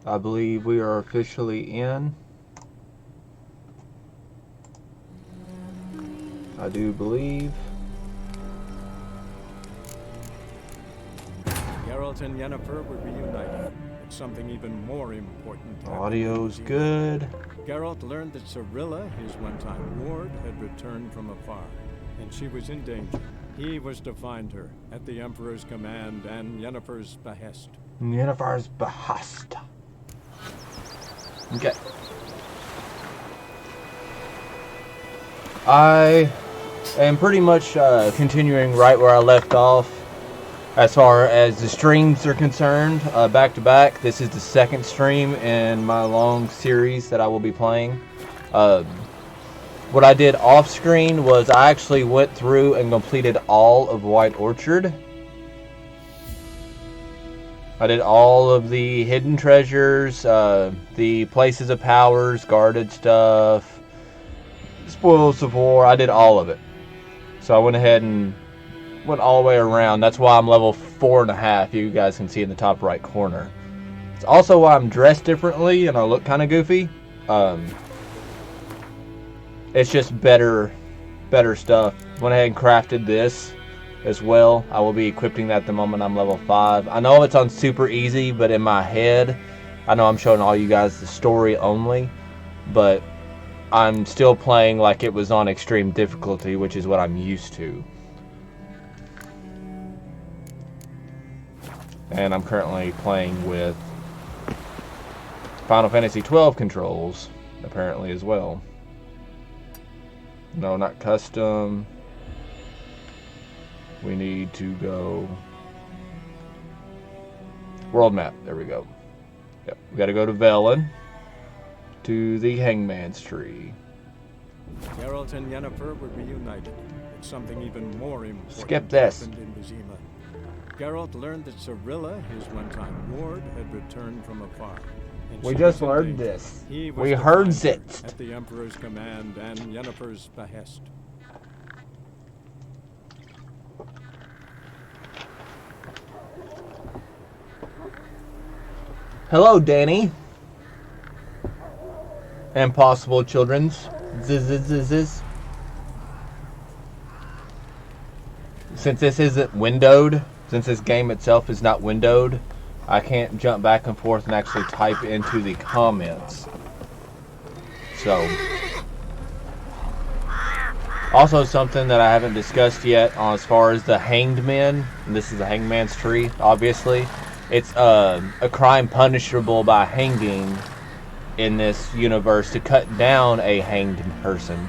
I believe we are officially in. I do believe. Geralt and Yennefer were reunited. But something even more important happened. Audio's good. Geralt learned that Cirilla, his one-time ward, had returned from afar, and she was in danger. He was to find her, at the Emperor's command and Yennefer's behest. Yennefer's behest. Okay. I am pretty much continuing right where I left off as far as the streams are concerned, back to back. This is the second stream in my long series that I will be playing. What I did off screen was I actually went through and completed all of White Orchard. I did all of the hidden treasures, the places of powers, guarded stuff, spoils of war. I did all of it. So I went ahead and went all the way around. That's why I'm level 4.5. You guys can see in the top right corner. It's also why I'm dressed differently and I look kind of goofy. It's just better stuff. Went ahead and crafted this as well. I will be equipping that the moment I'm level 5. I know it's on super easy, but in my head, I know I'm showing all you guys the story only, but I'm still playing like it was on extreme difficulty, which is what I'm used to. And I'm currently playing with Final Fantasy XII controls, apparently, as well. No, not custom. We need to go world map. There we go. Yep, we got to go to Velen, to the Hangman's Tree. Geralt and Yennefer were reunited, but something even more important Skip this. happened in Vizima. Geralt learned that Cirilla, his one-time ward, had returned from afar. And We she just was in learned danger. this. He was We to heard find her it. at the Emperor's command and Yennefer's behest. Hello, Danny. And possible children's. Ziz. Since this isn't windowed, since this game itself is not windowed, I can't jump back and forth and actually type into the comments. So, also something that I haven't discussed yet as far as the hanged men, and this is the Hangman's Tree, obviously. It's a crime punishable by hanging in this universe to cut down a hanged person.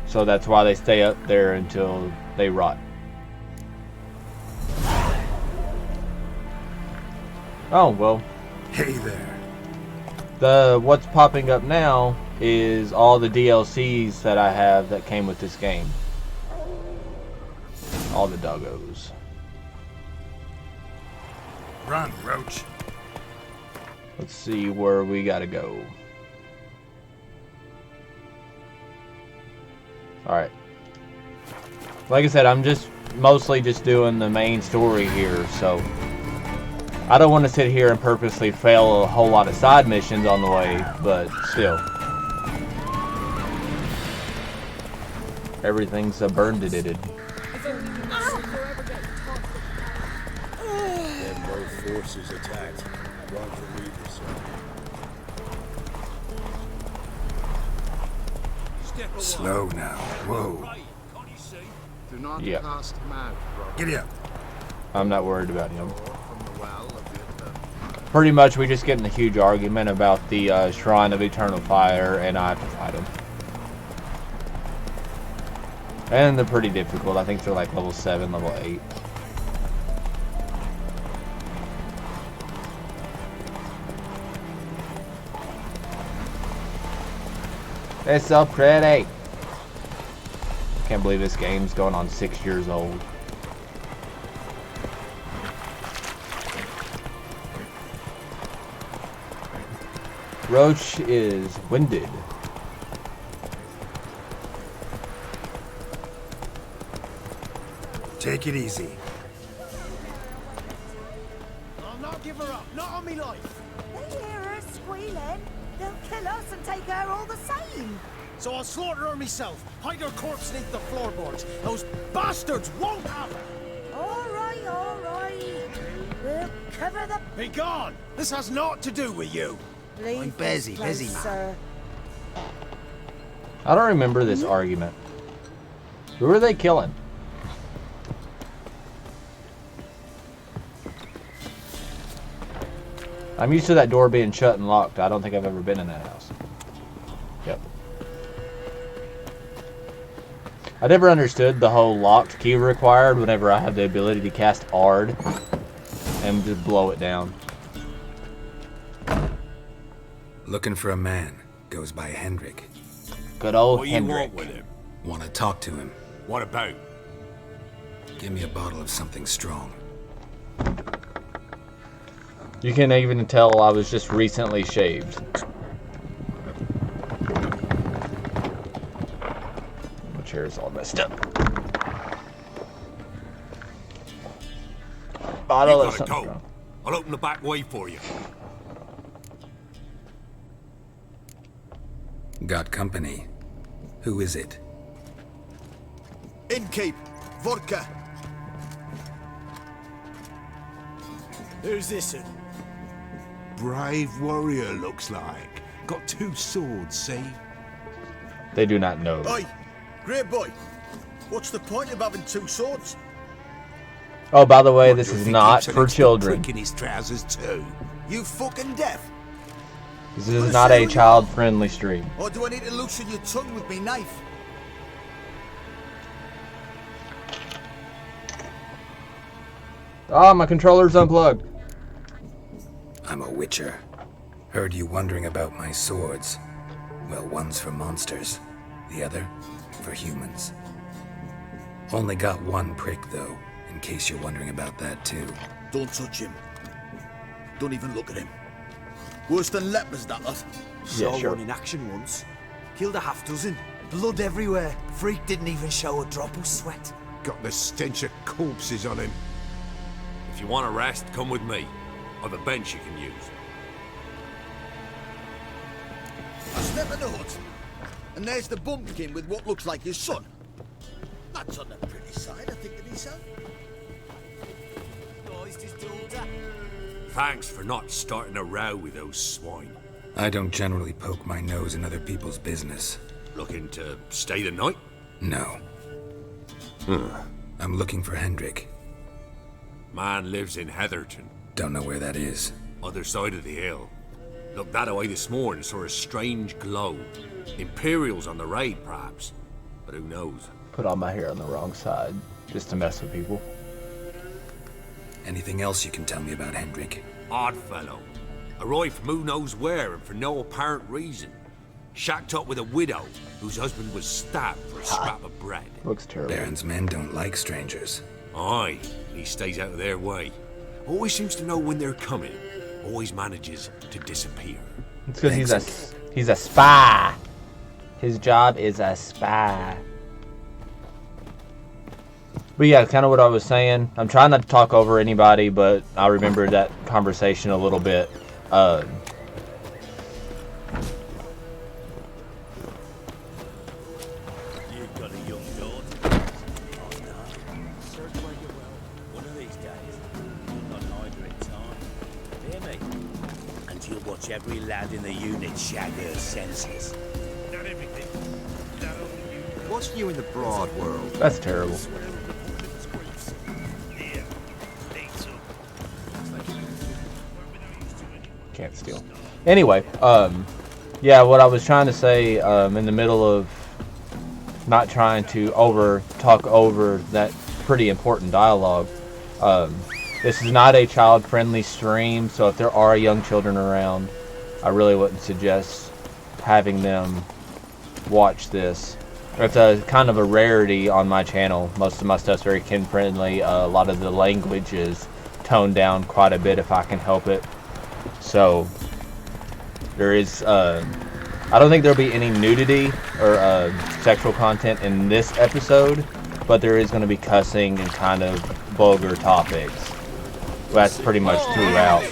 So that's why they stay up there until they rot. Oh, well. Hey there. What's popping up now is all the DLCs that I have that came with this game. All the doggos. Run, Roach. Let's see where we gotta go. Alright. Like I said, I'm just mostly just doing the main story here, so I don't want to sit here and purposely fail a whole lot of side missions on the way, but still. Everything's a burned it. Then both forces attacked. Run for leaders. Slow now. Whoa. Do not Yeah. cast him out, Robert. Giddy up. I'm not worried about him. From the well of the Pretty much we just get in a huge argument about the Shrine of Eternal Fire, and I have to fight him. And they're pretty difficult. I think they're like level 7, level 8. It's so pretty. Can't believe this game's going on 6 years old. Roach is winded. Take it easy. I'll not give her up. Not on me life. They hear her squealing. They'll kill us and take her all the same. So I'll slaughter her myself. Hide her corpse beneath the floorboards. Those bastards won't have her. All right, all right. We'll cover the... Be gone. This has naught to do with you. Leave I'm this busy, place, busy, man. sir. I don't remember this argument. Who are they killing? I'm used to that door being shut and locked. I don't think I've ever been in that house. Yep. I never understood the whole locked key required whenever I have the ability to cast Ard and just blow it down. Looking for a man. Goes by Hendrik. Good old What do you Hendrik. want with him? Want to talk to him. What about? Give me a bottle of something strong. You can even tell I was just recently shaved. My chair's all messed up. Bottle You of gotta something go. strong. I'll open the back way for you. Got company. Who is it? Innkeep. Vodka. Who's this? Brave warrior, looks like. Got 2 swords, see? They do not know. Oi, great boy. What's the point of having 2 swords? Oh, by the way, What, this do you is think not he's an for extra children. prick in his trousers too? You fucking deaf? This is not a child-friendly stream. Or do I need to loosen your tongue with me knife? Ah, my controller's unplugged. I'm a witcher. Heard you wondering about my swords. Well, one's for monsters. The other, for humans. Only got 1 prick, though, in case you're wondering about that, too. Don't touch him. Don't even look at him. Worse than lepers, that lot. Yeah, Saw sure. one in action once. Killed a half dozen. Blood everywhere. Freak didn't even show a drop of sweat. Got the stench of corpses on him. If you want a rest, come with me. I've a bench you can use. I step in the hut, and there's the bumpkin with what looks like his son. That's on the pretty side, I think, of himself. Thanks for not starting a row with those swine. I don't generally poke my nose in other people's business. Looking to stay the night? No. I'm looking for Hendrik. Man lives in Heatherton, Don't know where that is. other side of the hill. Looked that away this morning, saw a strange glow. Imperials on the raid, perhaps. But who knows? Put all my hair on the wrong side just to mess with people. Anything else you can tell me about Hendrik? Odd fellow. Arrived from who knows where and for no apparent reason. Shacked up with a widow whose husband was stabbed for a scrap of bread. Looks terrible. Baron's men don't like strangers. Aye, he stays out of their way. Always seems to know when they're coming. Always manages to disappear. It's because he's a spy. His job is a spy. But yeah, kind of what I was saying. I'm trying not to talk over anybody, but I remember that conversation a little bit. You've got a young daughter. Oh no. Search where you will. One of these days, you'll not hide her in time. Hear me? And you'll watch every lad in the unit shag her senseless. Not everything. Not only you. What's new in the broad world? That's terrible. Can't steal. Anyway, yeah, what I was trying to say in the middle of not trying to talk over that pretty important dialogue. This is not a child-friendly stream, so if there are young children around, I really wouldn't suggest having them watch this. It's a kind of a rarity on my channel. Most of my stuff's very kid-friendly. A lot of the language is toned down quite a bit if I can help it. So there is, I don't think there'll be any nudity or sexual content in this episode, but there is going to be cussing and kind of vulgar topics. That's pretty much throughout.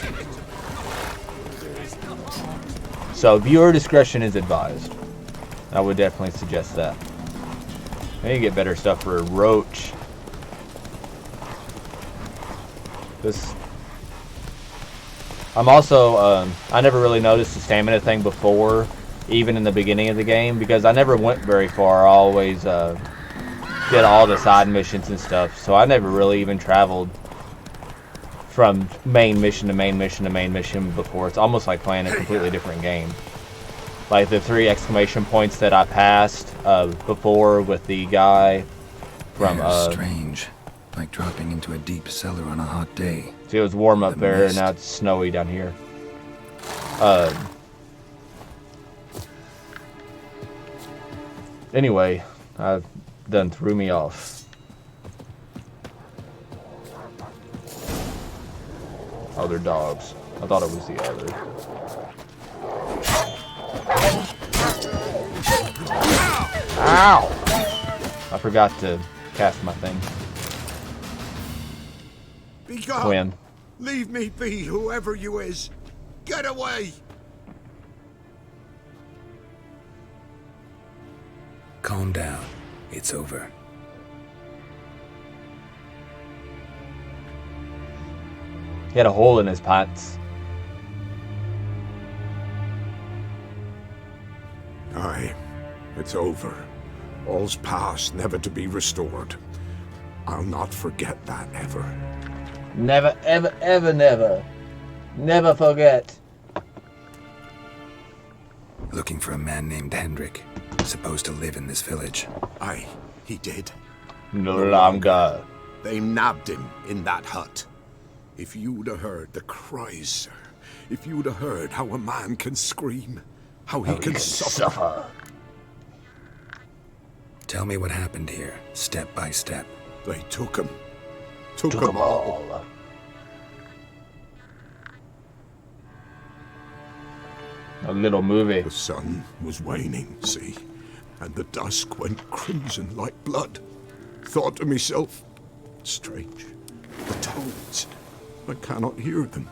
So viewer discretion is advised. I would definitely suggest that. I need to get better stuff for a roach. I'm also, I never really noticed the stamina thing before, even in the beginning of the game, because I never went very far. I always did all the side missions and stuff, so I never really even traveled from main mission to main mission to main mission before. It's almost like playing a completely different game. Like the 3 exclamation points that I passed before with the guy from... strange. Like dropping into a deep cellar on a hot day. See, it was warm up there, and now it's snowy down here. Anyway, done threw me off. Oh, they're dogs. I thought it was the other. Ow! I forgot to cast my thing. Be gone. Quinn. Leave me be, whoever you is. Get away! Calm down. It's over. He had a hole in his pants. Aye, it's over. All's past, never to be restored. I'll not forget that ever. Never, ever, ever, never. Never forget. Looking for a man named Hendrik, supposed to live in this village. Aye, he did. No longer. They nabbed him in that hut. If you'd have heard the cries, sir. If you'd have heard how a man can scream. How he can suffer. Tell me what happened here, step by step. They took him. Took them all. A little movie. The sun was waning, see? And the dusk went crimson like blood. Thought to myself, strange. The toads. I cannot hear them.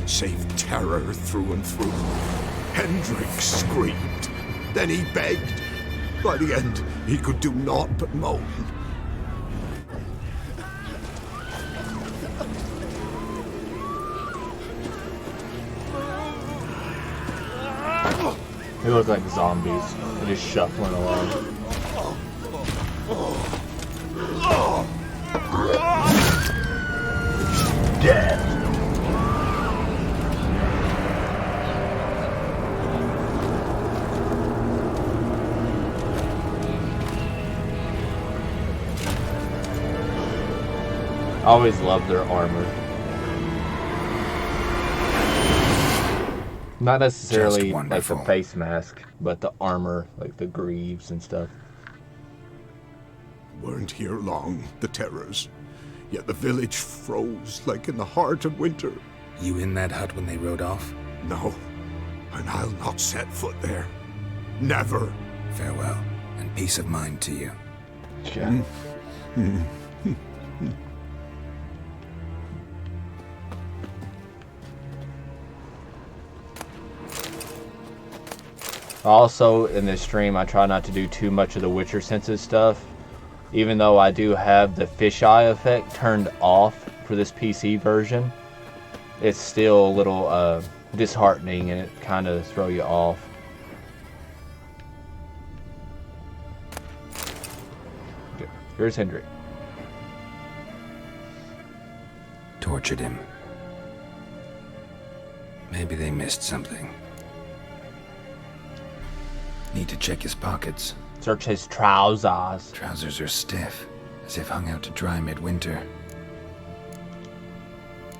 Save terror through and through. Hendrik screamed. Then he begged. By the end, he could do naught but moan. They look like zombies. They're just shuffling along. Death. I always love their armor. Not necessarily like the face mask, but the armor, like the greaves and stuff. Weren't here long, the terrors. Yet the village froze like in the heart of winter. You in that hut when they rode off? No, and I'll not set foot there. Never. Farewell, and peace of mind to you. Yeah. Also, in this stream, I try not to do too much of the Witcher senses stuff. Even though I do have the fisheye effect turned off for this PC version, it's still a little disheartening and it kind of throws you off. Okay, here's Hendrik. tortured him. Maybe they missed something. Need to check his pockets. Search his trousers. Trousers are stiff, as if hung out to dry midwinter.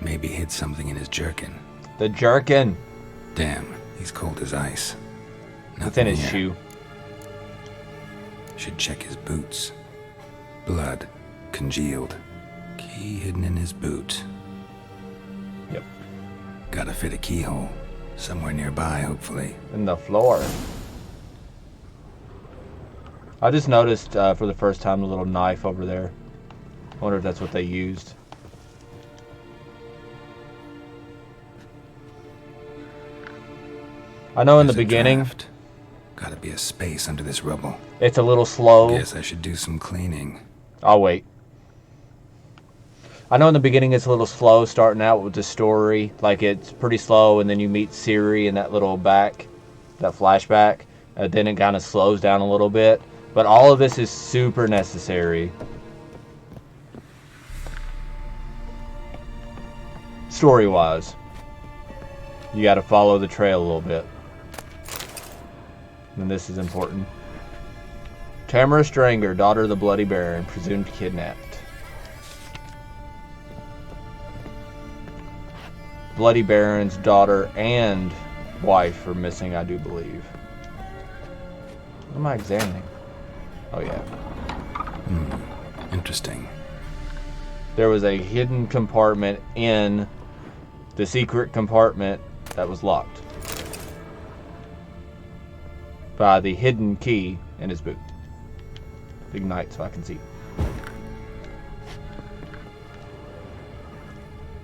Maybe hid something in his jerkin. The jerkin. Damn, he's cold as ice. Within his here. shoe. Should check his boots. Blood, congealed. Key hidden in his boot. Yep. Gotta fit a keyhole. Somewhere nearby, hopefully. In the floor. I just noticed for the first time the little knife over there. I wonder if that's what they used. I know in the beginning, Gotta be a space under this rubble. it's a little slow. Guess I should do some cleaning. I'll wait. I know in the beginning it's a little slow starting out with the story. Like it's pretty slow and then you meet Ciri in that little that flashback. Then it kind of slows down a little bit. But all of this is super necessary. Story-wise. You gotta follow the trail a little bit. And this is important. Tamara Stranger, daughter of the Bloody Baron, presumed kidnapped. Bloody Baron's daughter and wife are missing, I do believe. What am I examining? Oh, yeah. Interesting. There was a hidden compartment in the secret compartment that was locked by the hidden key in his boot. Ignite so I can see.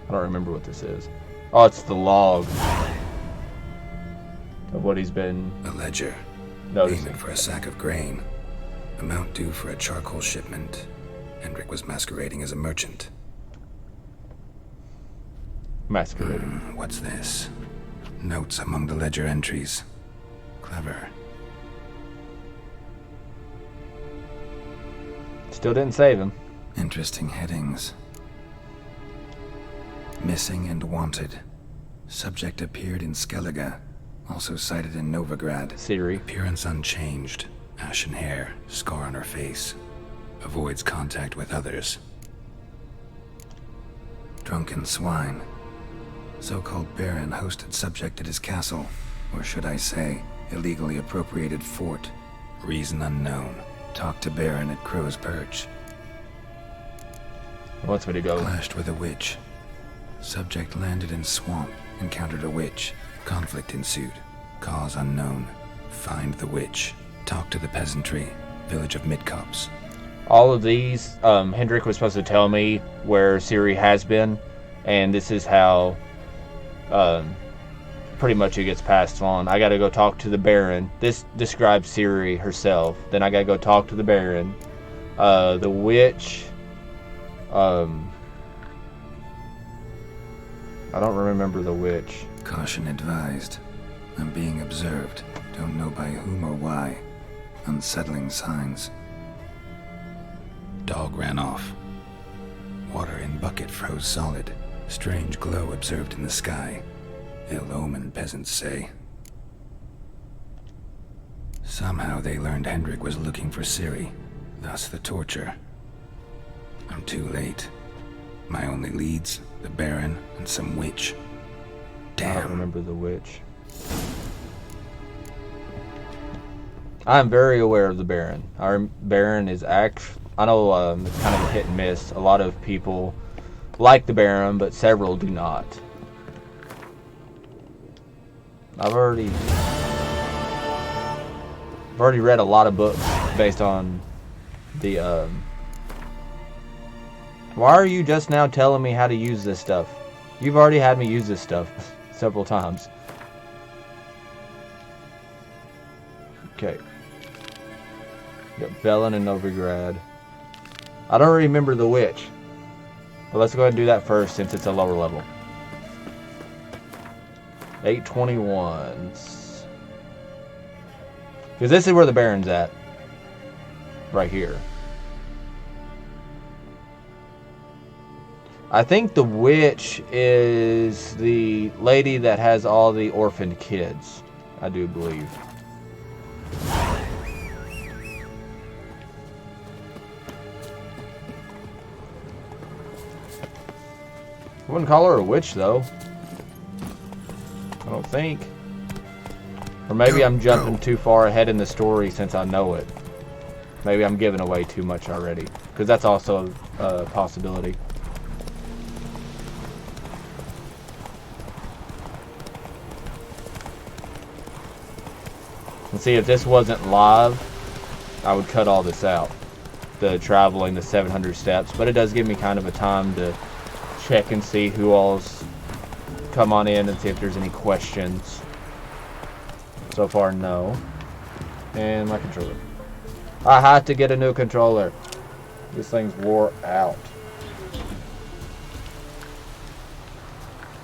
I don't remember what this is. Oh, it's the log of what he's been A ledger. noticing. Payment for a sack of grain. Amount due for a charcoal shipment. Hendrik was masquerading as a merchant. Masquerading. What's this? Notes among the ledger entries. Clever. Still didn't save him. Interesting headings. Missing and wanted. Subject appeared in Skellige. Also cited in Novigrad. Ciri. Appearance unchanged. Ashen hair. Scar on her face. Avoids contact with others. Drunken swine. So-called Baron hosted subject at his castle. Or should I say, illegally appropriated fort. Reason unknown. Talked to Baron at Crow's Perch. He wants me to go. Clashed with a witch. Subject landed in swamp. Encountered a witch. Conflict ensued. Cause unknown. Find the witch. Talk to the peasantry. Village of Midcops. All of these, Hendrik was supposed to tell me where Ciri has been, and this is how pretty much it gets passed on. I gotta go talk to the Baron. This describes Ciri herself. Then I gotta go talk to the Baron. The witch, I don't remember the witch. Caution advised. I'm being observed. Don't know by whom or why. Unsettling signs. Dog ran off. Water in bucket froze solid. Strange glow observed in the sky. Ill omen, peasants say. Somehow they learned Hendrik was looking for Ciri. Thus the torture. I'm too late. My only leads, the Baron and some witch. I don't Damn. remember the witch. I'm very aware of the Baron. Our Baron is I know it's kind of a hit and miss. A lot of people like the Baron, but several do not. I've already read a lot of books based on the Why are you just now telling me how to use this stuff? You've already had me use this stuff several times. Okay. Got Velen and Novigrad. I don't remember the witch. But let's go ahead and do that first since it's a lower level. 821s. Because this is where the Baron's at. Right here. I think the witch is the lady that has all the orphaned kids. I do believe. I wouldn't call her a witch, though. I don't think. Or maybe I'm jumping too far ahead in the story since I know it. Maybe I'm giving away too much already. Because that's also a possibility. And see, if this wasn't live, I would cut all this out. The traveling the 700 steps. But it does give me kind of a time to check and see who all's come on in and see if there's any questions. So far, no. And my controller. I had to get a new controller. This thing's wore out.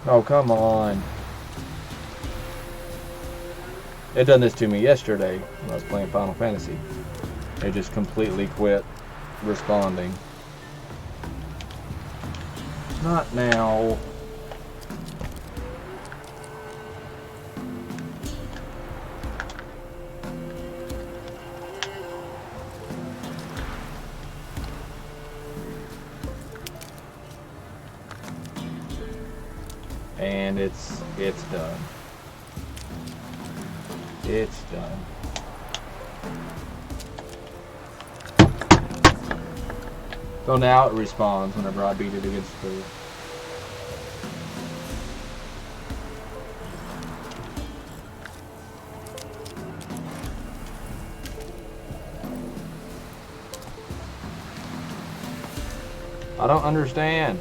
Oh, come on. It done this to me yesterday when I was playing Final Fantasy. It just completely quit responding. Not now. And it's done. It's done. So now it responds whenever I beat it against the... I don't understand.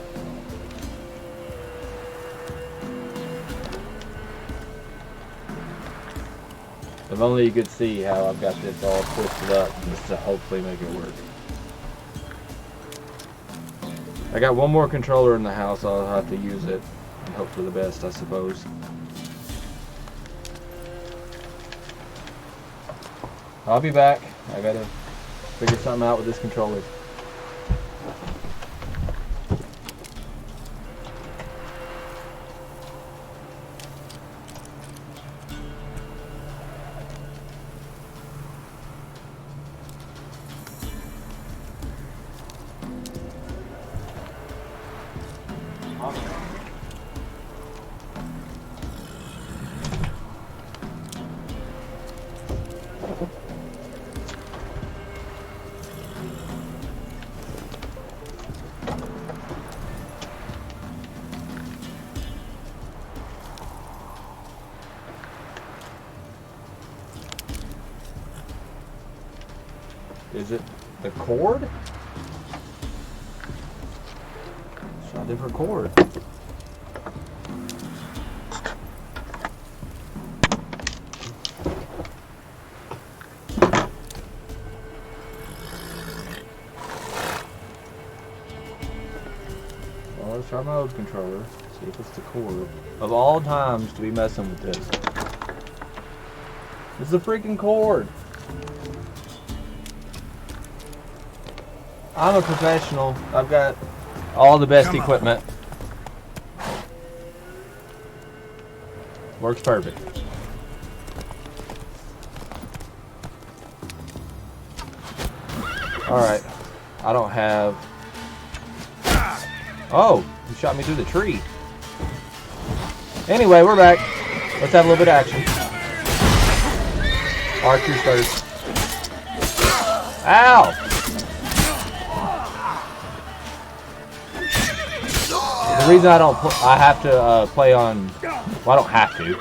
If only you could see how I've got this all twisted up just to hopefully make it work. I got one more controller in the house, I'll have to use it and hope for the best, I suppose. I'll be back. I gotta figure something out with this controller. Is it the cord? Let's try a different cord. Well, let's try my old controller. See if it's the cord. Of all times to be messing with this. It's the freaking cord. I'm a professional. I've got all the best equipment. Works perfect. Alright. I don't have... Oh! You shot me through the tree. Anyway, we're back. Let's have a little bit of action. Archers first. Ow! The reason I have to play on, well, I don't have to.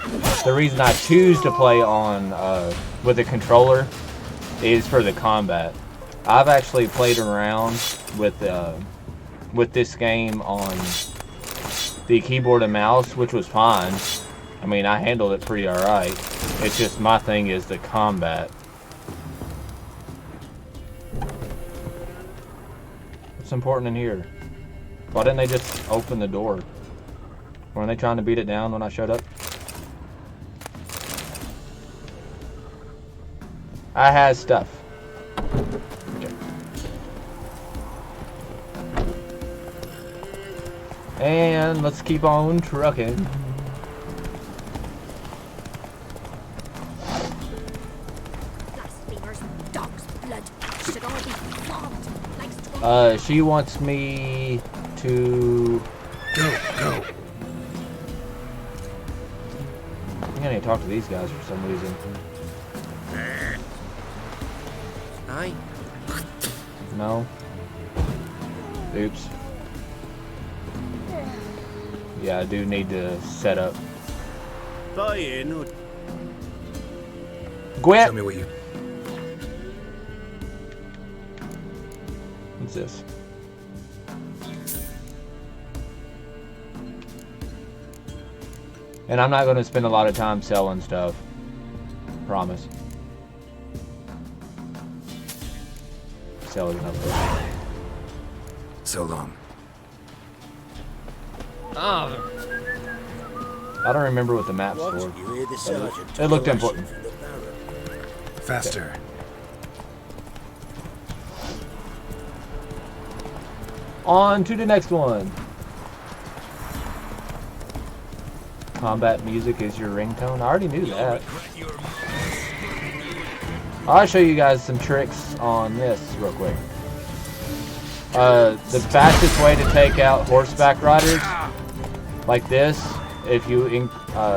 The reason I choose to play on with a controller is for the combat. I've actually played around with this game on the keyboard and mouse, which was fine. I mean, I handled it pretty alright. It's just my thing is the combat. What's important in here? Why didn't they just open the door? Weren't they trying to beat it down when I showed up? I had stuff. Okay. And let's keep on trucking. Blasphemers, dog's blood should all be flogged like She wants me to Go. I think I need to talk to these guys for some reason. Aye. No. Oops. Yeah, I do need to set up. Buy in or Gwent! Show me what you... What's this? And I'm not going to spend a lot of time selling stuff. Promise. Sell it enough. So long. Ah, I don't remember what the map's what? for. You hear the sergeant? It looked Collation important. from the barrack. Faster. On to the next one. Combat music is your ringtone. I already knew that. I'll show you guys some tricks on this real quick. The fastest way to take out horseback riders, like this, if you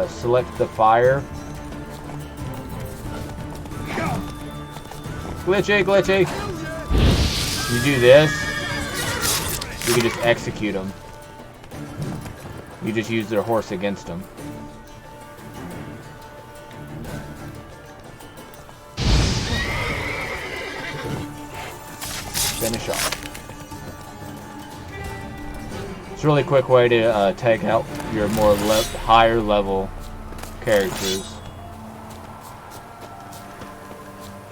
select the fire. Glitchy! You do this, you can just execute them. You just use their horse against them. Finish off. It's a really quick way to take out your more higher level characters.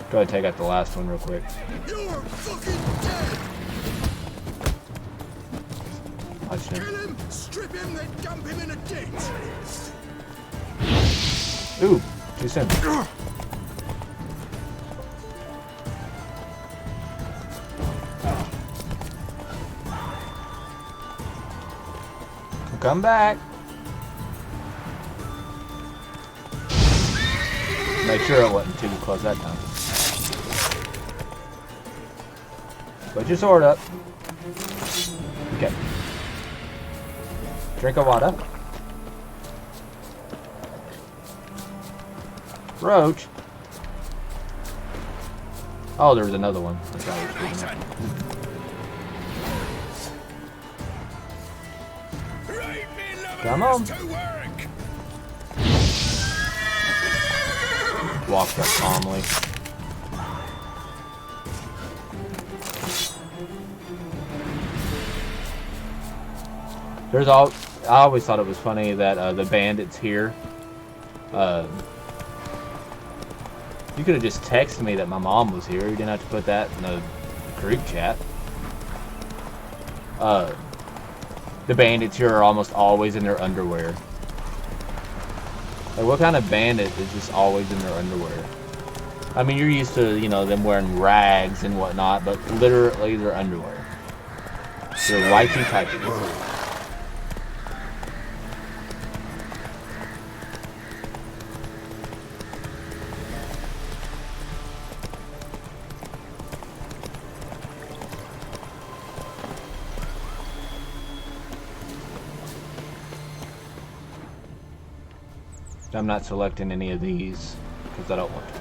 Go ahead and take out the last one real quick. You're fucking dead! Watch him. Kill him, strip him, then dump him in a ditch! Ooh, too soon. Come back. Make sure it wasn't too close that time. Put your sword up. Okay. Drink of water. Roach. Oh, there was another one. Come on. Walked up calmly. I always thought it was funny that the bandits here. You could have just texted me that my mom was here. You didn't have to put that in the group chat. The bandits here are almost always in their underwear. Like, what kind of bandit is just always in their underwear? I mean, you're used to, you know, them wearing rags and whatnot, but literally their underwear. They're whitey-tighty. I'm not selecting any of these because I don't want to.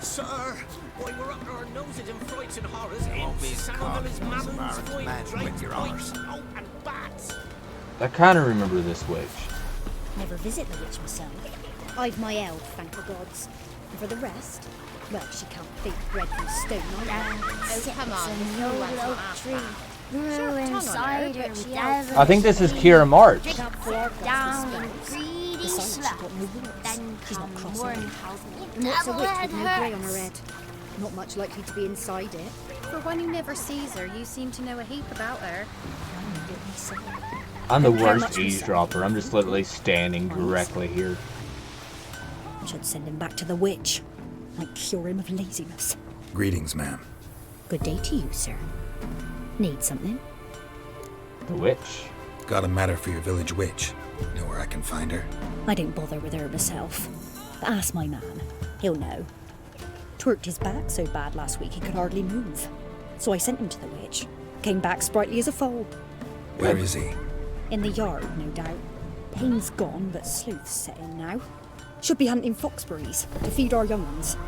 Sir, why we're up our noses in frights and horrors. Some of them is mammons, man with your arse. Oh, and bats. I kind of remember this witch. Never visit the witch myself. I've my elf, thank the gods. And for the rest, well, she can't bake bread from stone either. Oh, come on. No oak tree. Grew inside her devil. I think this is Kira March. Down and greedy slut. Then come Mournhouse. And what's a witch with no grey on her head? Not much likely to be inside it. For one who never sees her, you seem to know a heap about her. I'm the worst eavesdropper. I'm just literally standing directly here. Should send him back to the witch. Might cure him of laziness. Greetings, ma'am. Good day to you, sir. Need something? The witch. Got a matter for your village witch. Know where I can find her? I don't bother with her myself. But ask my man. He'll know. Twerked his back so bad last week he could hardly move. So I sent him to the witch. Came back sprightly as a foal. Where is he? In the yard, no doubt. Pain's gone, but sleuth's set in now. Should be hunting foxberries to feed our young ones.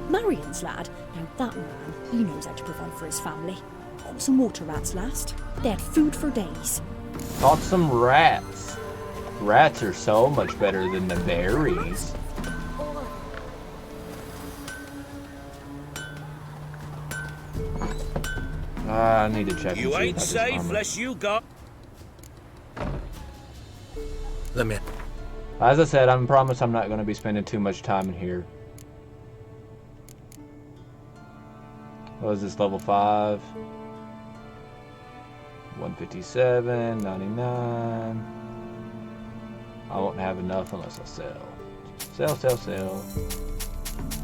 Marion's lad, now that man, he knows how to provide for his family. Caught some water rats last. They had food for days. Caught some rats. Rats are so much better than the berries. I need to check. You ain't safe unless you got. Let me. As I said, I promise I'm not going to be spending too much time in here. What is this, level 5? 157, 99. I won't have enough unless I sell. Sell, sell, sell.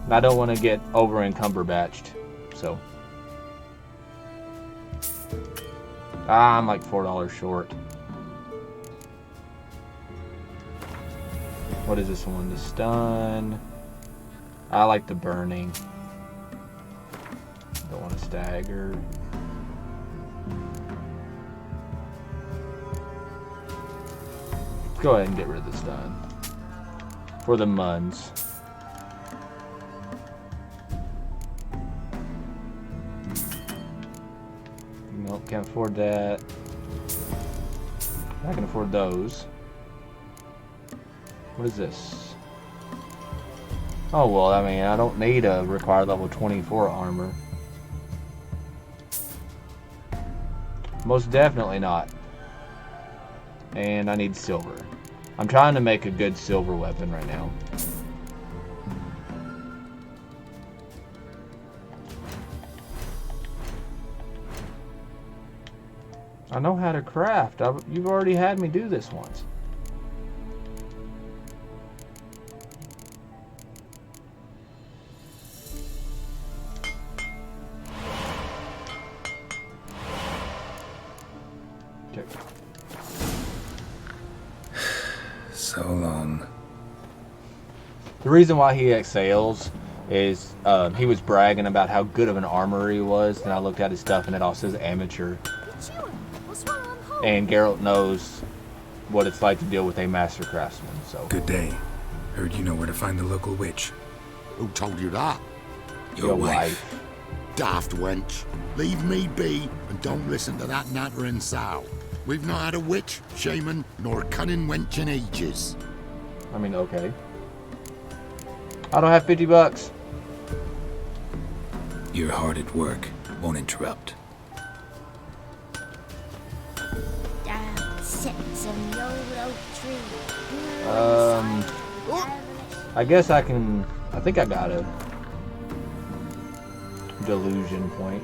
And I don't want to get over encumberbatched, so. I'm like $4 short. What is this one? The stun. I like the burning. Don't want to stagger. Go ahead and get rid of the stun. For the muns. Nope, can't afford that. I can afford those. What is this? Oh, well, I mean, I don't need a required level 24 armor. Most definitely not. And I need silver. I'm trying to make a good silver weapon right now. I know how to craft. You've already had me do this once. So long. The reason why he excels is he was bragging about how good of an armorer he was, and I looked at his stuff and it all says amateur. And Geralt knows what it's like to deal with a master craftsman, so. Good day. Heard you know where to find the local witch. Who told you that? Your wife. Daft wench. Leave me be and don't listen to that nattering sow. We've not had a witch, shaman, nor cunning wench in ages. I mean, okay. I don't have 50 bucks. You're hard at work. Won't interrupt. I guess I can. I think I got a delusion point.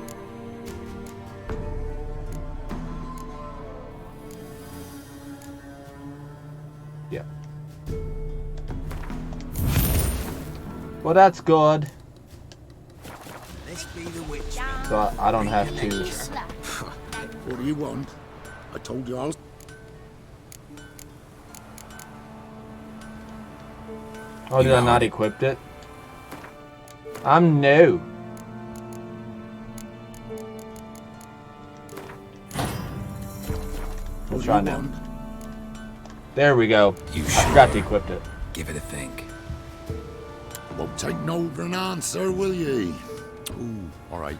Yeah. Well, that's good. So I don't have to. What do you want? I told you I was. Oh, did I not equip it? I'm new. Let's try now. There we go. You I forgot to equip it. Give it a think. Won't take no for an answer, will ye? Ooh, all right.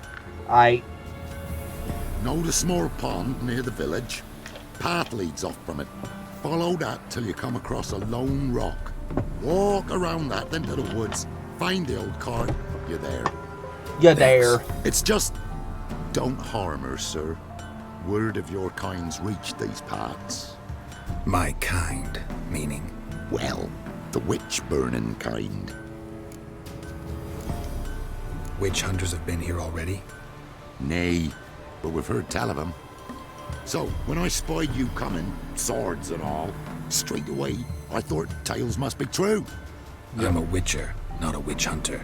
Know the small pond near the village? Path leads off from it. Follow that till you come across a lone rock. Walk around that, then to the woods. Find the old cart. You're there. You're there. It's just... don't harm her, sir. Word of your kind's reached these parts. My kind, meaning? Well, the witch-burning kind. Witch hunters have been here already? Nay, but we've heard tell of them. So, when I spied you coming, swords and all, straight away, I thought tales must be true. I'm a witcher, not a witch hunter.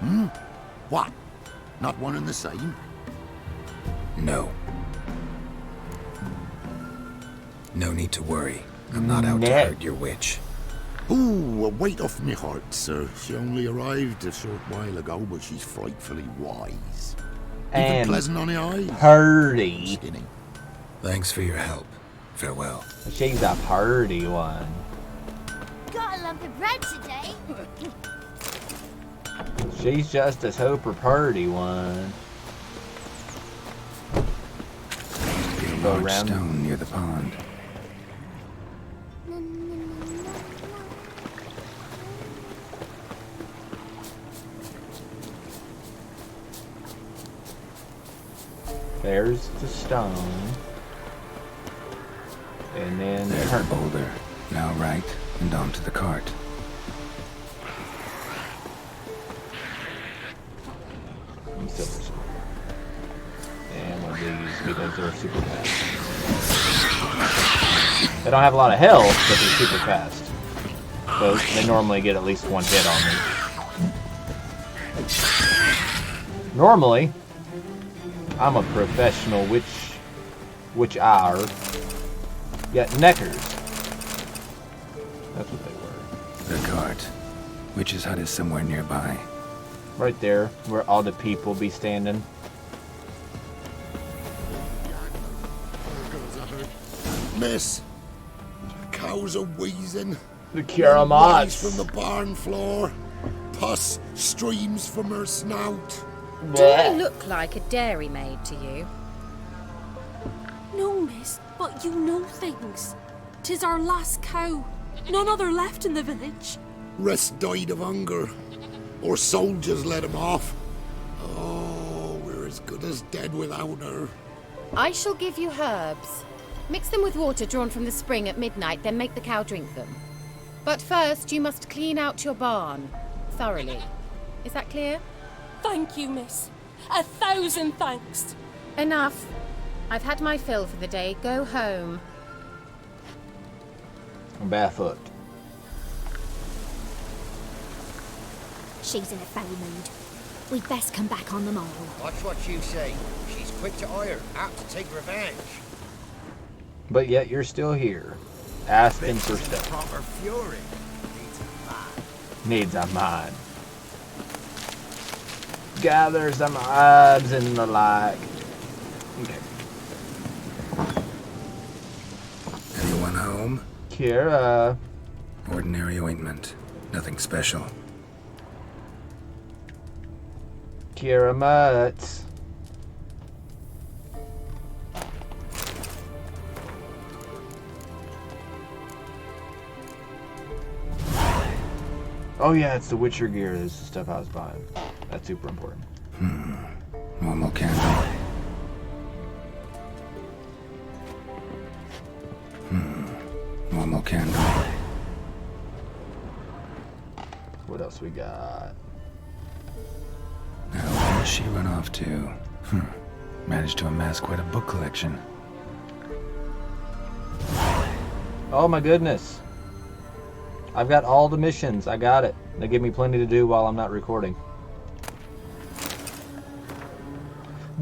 Hmm? What? Not one and the same? No. No need to worry. I'm not out to Nah. hurt your witch. Ooh, a weight off me heart, sir. She only arrived a short while ago, but she's frightfully wise. Even And pleasant on the eyes. purdy. Skinny. Thanks for your help. Farewell. She's a purdy one. Got a lump of bread today. She's just a super purdy one. A Go large around. stone near the pond. There's the stone. And then There's the boulder. Now right, and onto the cart. And silver sword. And one of these because they're super fast. They don't have a lot of health, but they're super fast. So they normally get at least one hit on me. Normally, I'm a professional witch-er. Yet neckers. That's what they were. The cart. Witch's hut is somewhere nearby. Right there, where all the people be standing. Miss, cows are wheezing. The Lies Kiramats. from the barn floor. Pus streams from her snout. Do I look like a dairymaid to you? No, miss, but you know things. 'Tis our last cow. None other left in the village. Rest died of hunger. Or soldiers let him off. Oh, we're as good as dead without her. I shall give you herbs. Mix them with water drawn from the spring at midnight, then make the cow drink them. But first, you must clean out your barn. Thoroughly. Is that clear? Thank you, miss. 1,000 thanks. Enough. I've had my fill for the day. Go home. I'm barefoot. She's in a foul mood. We'd best come back on the morrow. Watch what you say. She's quick to ire, apt to take revenge. But yet you're still here, asking for stuff. Proper fury. Needs a mind. Gather some herbs and the like. Okay. Anyone home? Kira. Ordinary ointment. Nothing special. Kira Mutz. Oh yeah, it's the Witcher gear. This is the stuff I was buying. That's super important. One more candle. One more candle. What else we got? Now, where does she run off to? Managed to amass quite a book collection. Oh my goodness. I've got all the missions. I got it. They give me plenty to do while I'm not recording.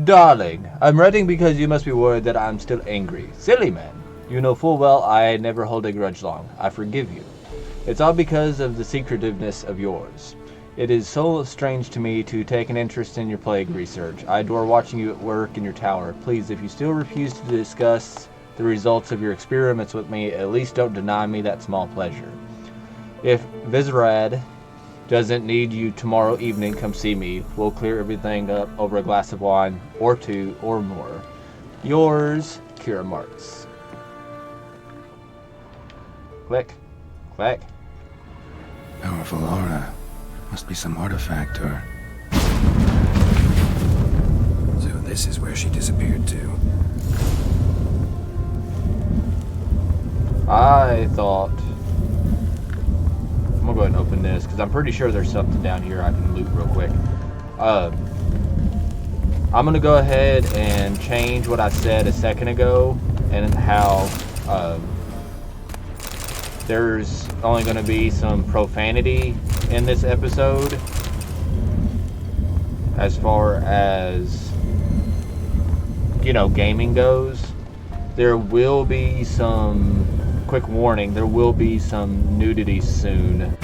Darling, I'm writing because you must be worried that I'm still angry. Silly man. You know full well I never hold a grudge long. I forgive you. It's all because of the secretiveness of yours. It is so strange to me to take an interest in your plague research. I adore watching you at work in your tower. Please, if you still refuse to discuss the results of your experiments with me, at least don't deny me that small pleasure. If Vizrad doesn't need you tomorrow evening, come see me. We'll clear everything up over a glass of wine, or two, or more. Yours, Kira Marks. Click. Click. Powerful aura. Must be some artifact or... So this is where she disappeared to. I thought... I'm gonna go ahead and open this, because I'm pretty sure there's something down here I can loot real quick. I'm gonna go ahead and change what I said a second ago, and how there's only gonna be some profanity in this episode, as far as, you know, gaming goes. There will be some, quick warning, there will be some nudity soon.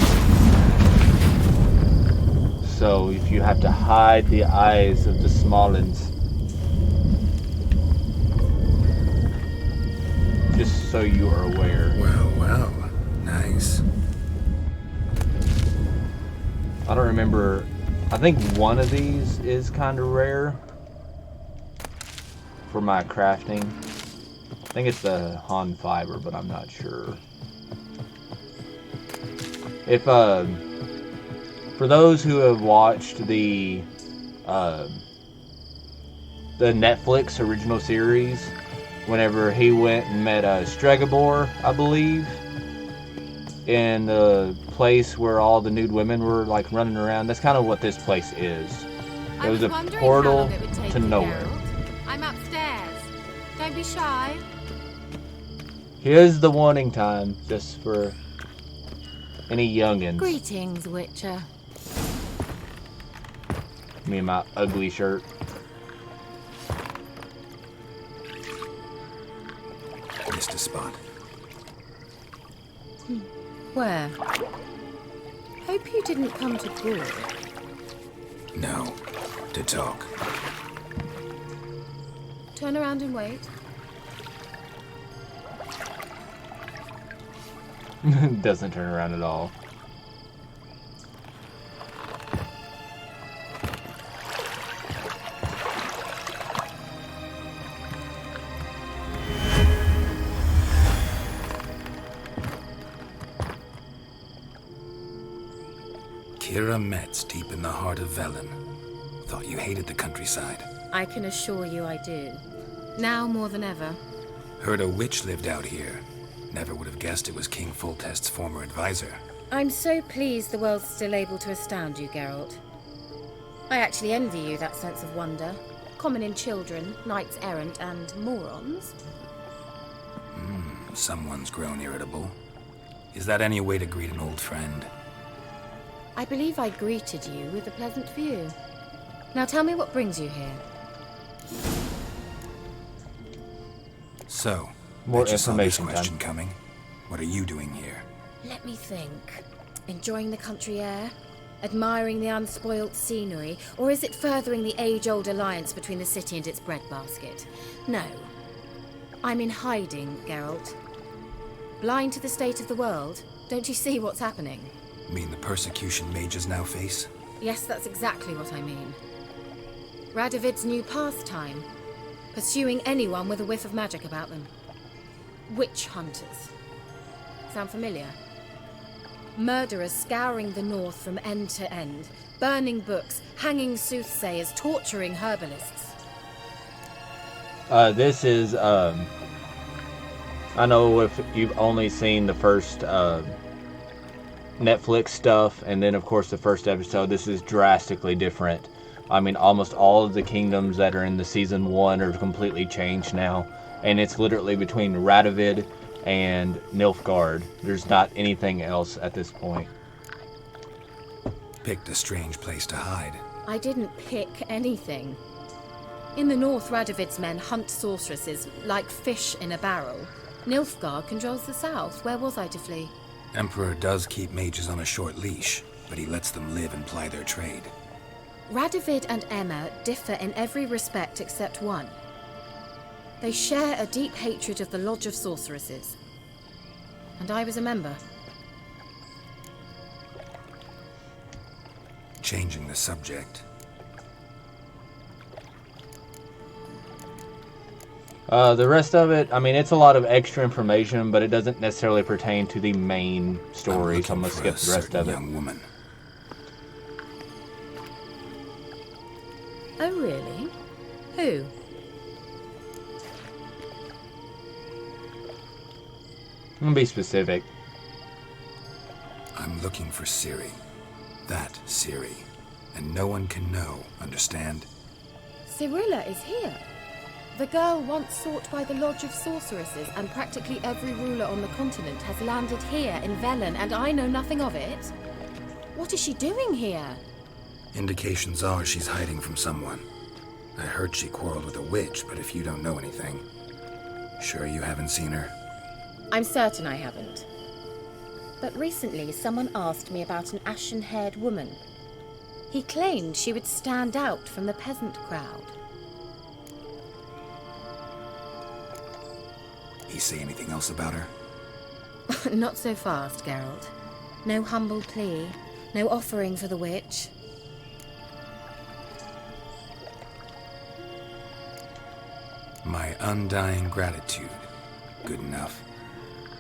So if you have to hide the eyes of the Smallens, just so you are aware. Well, well, nice. I don't remember, I think one of these is kind of rare for my crafting. I think it's the Han fiber, but I'm not sure. If, for those who have watched the Netflix original series, whenever he went and met Stregobor, I believe, in the place where all the nude women were like running around, that's kind of what this place is. It was a portal to nowhere. I'm upstairs. Don't be shy. Here's the warning time, just for any youngins. Greetings, Witcher. Me and my ugly shirt. Missed a spot. Where? Hope you didn't come to Broad. No, to talk. Turn around and wait. Doesn't turn around at all. Kira Metz, deep in the heart of Velen. Thought you hated the countryside. I can assure you I do. Now more than ever. Heard a witch lived out here. Never would have guessed it was King Foltest's former advisor. I'm so pleased the world's still able to astound you, Geralt. I actually envy you that sense of wonder. Common in children, knights errant, and morons. Someone's grown irritable. Is that any way to greet an old friend? I believe I greeted you with a pleasant view. Now tell me what brings you here. So, more bet you saw this information question coming. What are you doing here? Let me think. Enjoying the country air? Admiring the unspoilt scenery? Or is it furthering the age-old alliance between the city and its breadbasket? No. I'm in hiding, Geralt. Blind to the state of the world? Don't you see what's happening? Mean the persecution mages now face? Yes, that's exactly what I mean. Radovid's new pastime. Pursuing anyone with a whiff of magic about them. Witch hunters. Sound familiar? Murderers scouring the north from end to end. Burning books, hanging soothsayers, torturing herbalists. This is, I know if you've only seen the first, Netflix stuff, and then of course the first episode, this is drastically different. I mean, almost all of the kingdoms that are in the season 1 are completely changed now, and it's literally between Radovid and Nilfgaard. There's not anything else at this point. Picked a strange place to hide. I didn't pick anything. In the north, Radovid's men hunt sorceresses like fish in a barrel. Nilfgaard controls the south. Where was I to flee? Emperor does keep mages on a short leash, but he lets them live and ply their trade. Radovid and Emma differ in every respect except one. They share a deep hatred of the Lodge of Sorceresses. And I was a member. Changing the subject. The rest of it, I mean, it's a lot of extra information, but it doesn't necessarily pertain to the main story, so I'm going to skip the rest of it. Young woman. Oh, really? Who? I'm going to be specific. I'm looking for Ciri. That Ciri. And no one can know, understand? Cirilla is here. The girl once sought by the Lodge of Sorceresses, and practically every ruler on the continent has landed here in Velen, and I know nothing of it. What is she doing here? Indications are she's hiding from someone. I heard she quarreled with a witch, but if you don't know anything... Sure you haven't seen her? I'm certain I haven't. But recently someone asked me about an ashen-haired woman. He claimed she would stand out from the peasant crowd. He say anything else about her? Not so fast, Geralt. No humble plea, no offering for the witch. My undying gratitude. Good enough.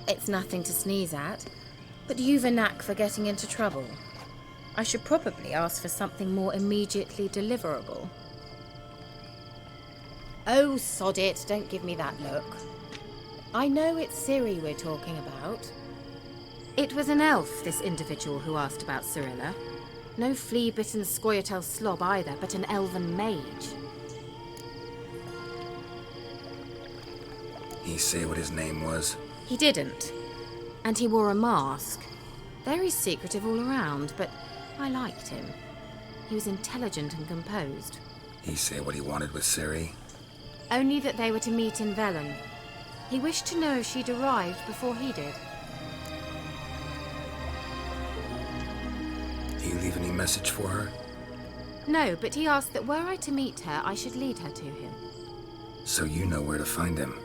It's nothing to sneeze at, but you've a knack for getting into trouble. I should probably ask for something more immediately deliverable. Oh, sod it, don't give me that look. I know it's Ciri we're talking about. It was an elf, this individual who asked about Cirilla. No flea-bitten Scoia'tael slob either, but an elven mage. He say what his name was? He didn't. And he wore a mask. Very secretive all around, but I liked him. He was intelligent and composed. He say what he wanted with Ciri? Only that they were to meet in Velen. He wished to know if she'd arrived before he did. He leave any message for her? No, but he asked that were I to meet her, I should lead her to him. So you know where to find him?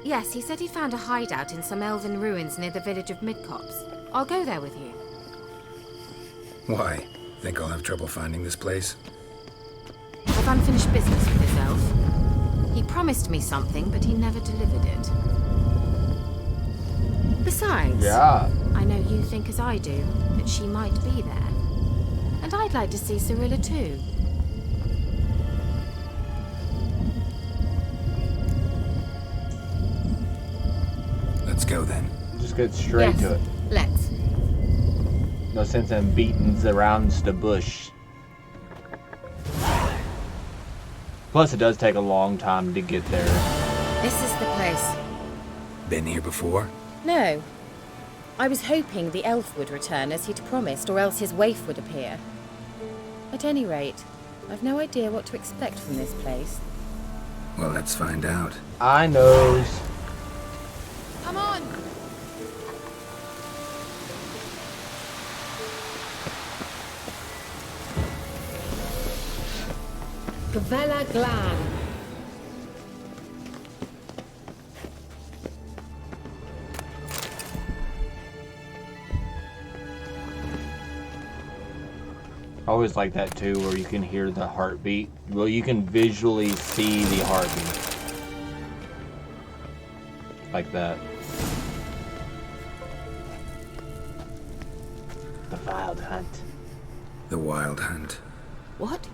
Yes, he said he found a hideout in some elven ruins near the village of Midcopse. I'll go there with you. Why? Think I'll have trouble finding this place? I've unfinished business with this elf. He promised me something, but he never delivered it. Besides, I know you think as I do, that she might be there. And I'd like to see Cirilla too. Let's go then. Just get straight to it. Let's. No sense in beating around the bush. Plus, it does take a long time to get there. This is the place. Been here before? No. I was hoping the elf would return as he'd promised, or else his waif would appear. At any rate, I've no idea what to expect from this place. Well, let's find out. I knows. Come on! Gavella Glan. I always like that too, where you can hear the heartbeat. Well, you can visually see the heartbeat. Like that. The Wild Hunt. The Wild Hunt. What?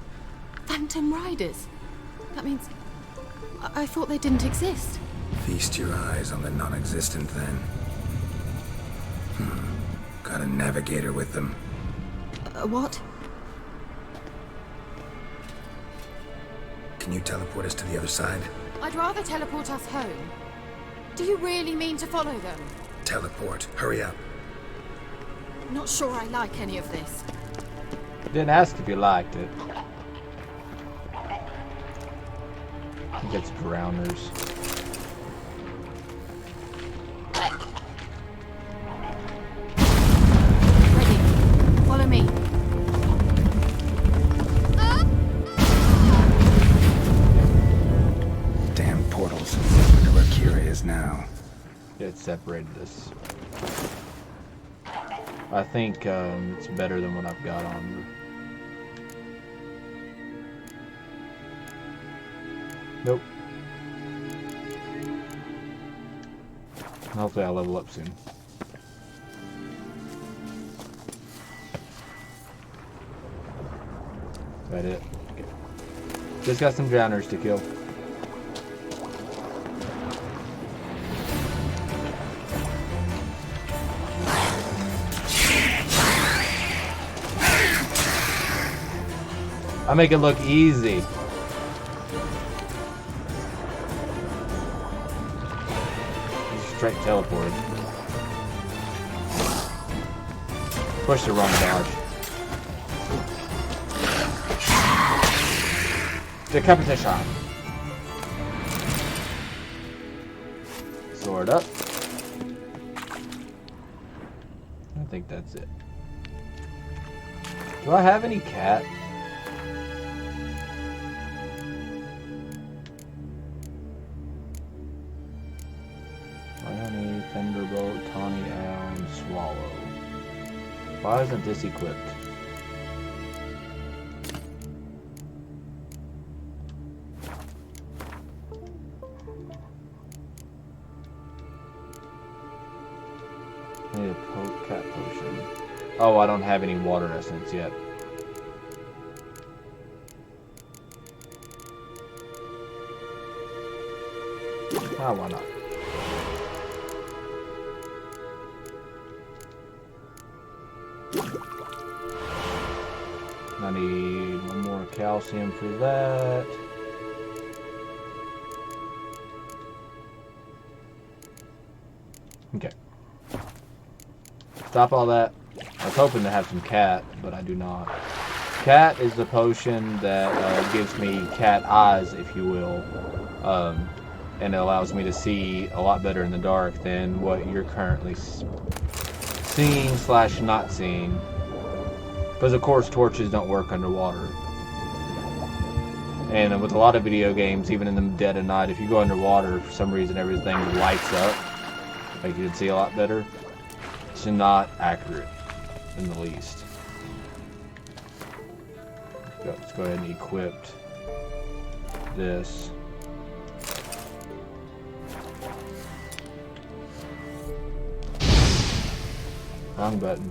Phantom Riders? That means... I thought they didn't exist. Feast your eyes on the non-existent then. Got a navigator with them. What? Can you teleport us to the other side? I'd rather teleport us home. Do you really mean to follow them? Teleport. Hurry up. Not sure I like any of this. Didn't ask if you liked it. I think it's drowners. Ready. Follow me. Damn portals. Wonder where Kira is now. Yeah, it separated us. I think it's better than what I've got on. Nope. Hopefully I'll level up soon. Is that it? Okay. Just got some drowners to kill. I make it look easy. Straight teleported. Push the wrong dodge. Decapitation. Sword up. I think that's it. Do I have any cat? Honey, Thunderbolt, Tawny Owl, and Swallow. Why isn't this equipped? I need a cat potion. Oh, I don't have any water essence yet. Ah, why not? I need one more calcium for that. Okay. Stop all that. I was hoping to have some cat, but I do not. Cat is the potion that gives me cat eyes, if you will. And it allows me to see a lot better in the dark than what you're currently seeing / not seeing. Because of course torches don't work underwater. And with a lot of video games, even in the dead of night, if you go underwater, for some reason everything lights up. Like you can see a lot better. It's not accurate in the least. Let's go ahead and equip this. Wrong button.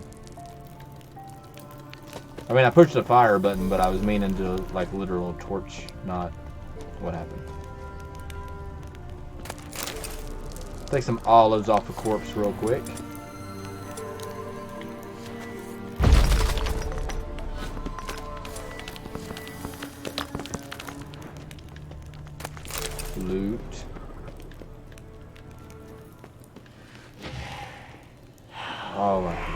I mean, I pushed the fire button, but I was meaning to, like, literal torch, not what happened. Take some olives off the corpse real quick. Loot. Oh my goodness.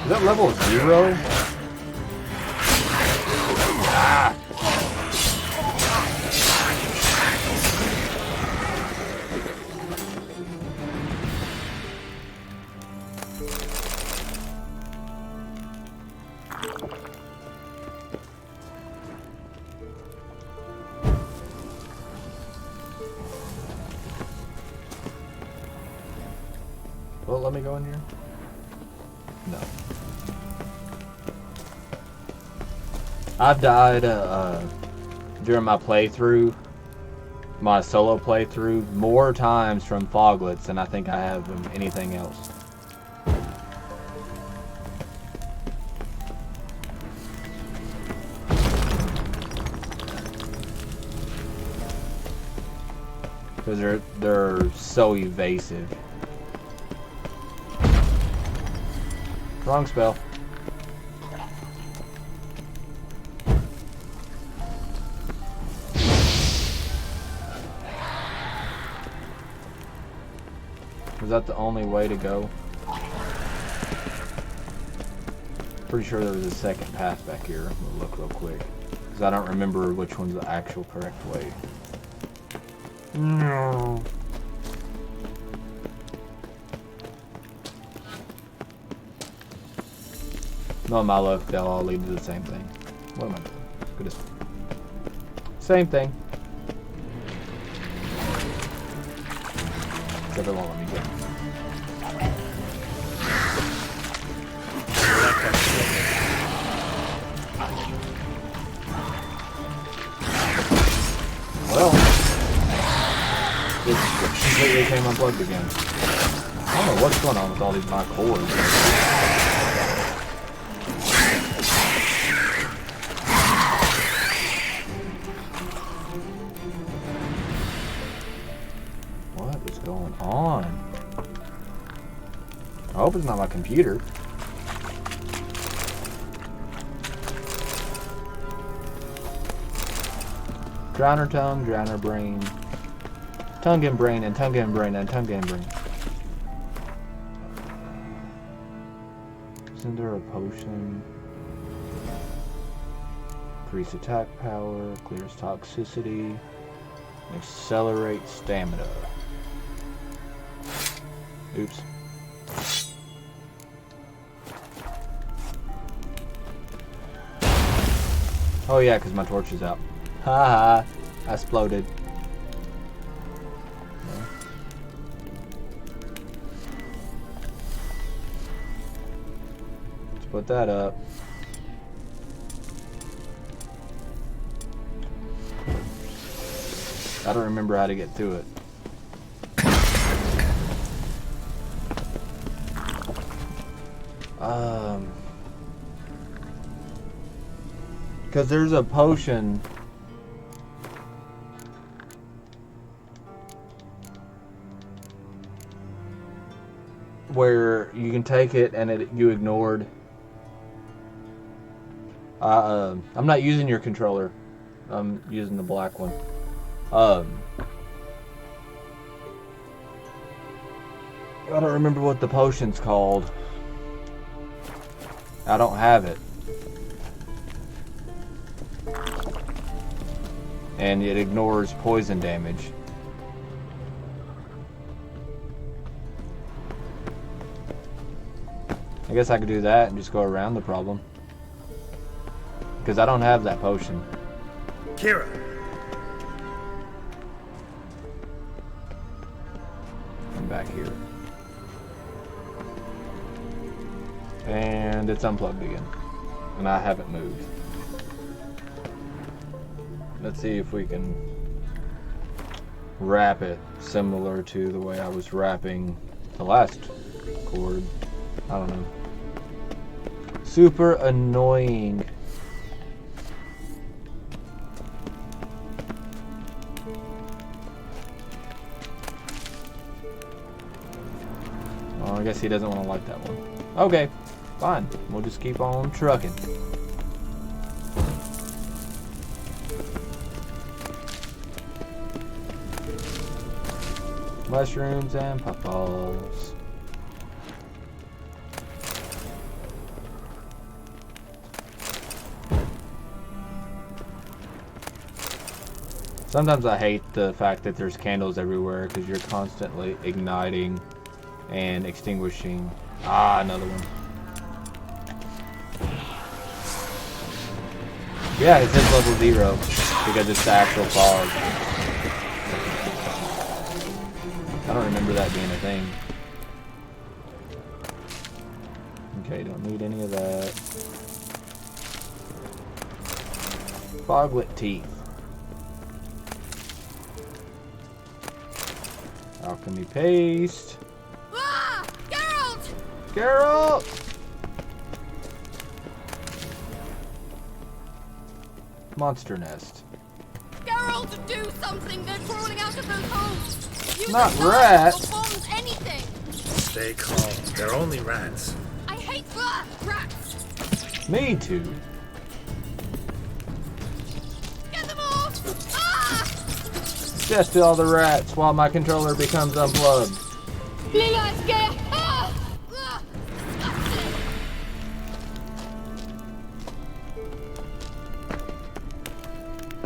Is that level 0? Ah! Will it let me go in here? No. I've died during my playthrough, my solo playthrough, more times from foglets than I think I have from anything else. Because they're so evasive. Wrong spell. Was that the only way to go? Pretty sure there was a second path back here. I'm gonna look real quick. Because I don't remember which one's the actual correct way. No. No, my luck, they'll all lead to the same thing. What am I doing? Good. Same thing. Except it won't let me go. Well, it completely came unplugged again. I don't know what's going on with all these my cords. On. I hope it's not my computer. Drowner tongue, drowner brain. Tongue and brain and tongue and brain and tongue and brain. Isn't there a potion? Increase attack power, clears toxicity. Accelerate stamina. Oops. Oh yeah, because my torch is out. Haha, I exploded. Let's put that up. I don't remember how to get to it. Because there's a potion where you can take it and you ignored. I'm not using your controller. I'm using the black one. I don't remember what the potion's called. I don't have it. And it ignores poison damage. I guess I could do that and just go around the problem. Because I don't have that potion. Kira! I'm back here. And it's unplugged again. And I haven't moved. Let's see if we can wrap it similar to the way I was wrapping the last cord. I don't know. Super annoying. Well, I guess he doesn't want to like that one. Okay, fine. We'll just keep on trucking. Mushrooms and puffballs. Sometimes I hate the fact that there's candles everywhere because you're constantly igniting and extinguishing. Ah, another one. Yeah, it says level 0 because it's the actual fog. I don't remember that being a thing. Okay, don't need any of that. Foglet teeth. Alchemy paste. Ah! Geralt! Geralt! Monster nest. Geralt, do something! They're crawling out of those holes! Use Not a rats. knife or bombs, anything! Stay calm. They're only rats. I hate rats! Me too. Get them off! Ah! Death to all the rats while my controller becomes unplugged. Let's get... Ah! Ah!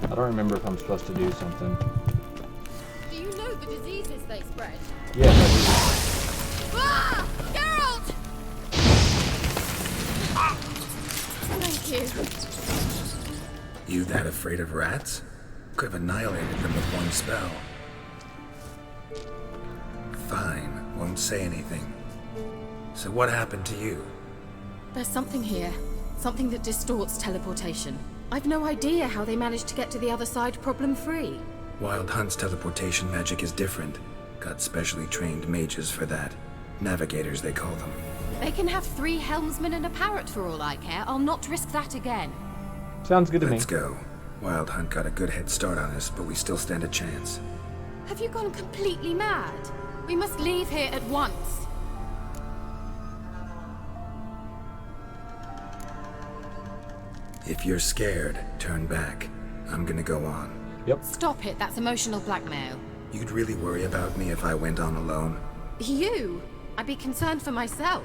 I don't remember if I'm supposed to do something. Do you know the diseases they spread? Yes, I Ah! Geralt! Thank you. You that afraid of rats? Could have annihilated them with one spell. Fine, won't say anything. So what happened to you? There's something here. Something that distorts teleportation. I've no idea how they managed to get to the other side problem-free. Wild Hunt's teleportation magic is different. Got specially trained mages for that. Navigators, they call them. They can have 3 helmsmen and a parrot for all I care. I'll not risk that again. Sounds good to me. Let's go. Wild Hunt got a good head start on us, but we still stand a chance. Have you gone completely mad? We must leave here at once. If you're scared, turn back. I'm gonna go on. Yep. Stop it, that's emotional blackmail. You'd really worry about me if I went on alone? You? I'd be concerned for myself.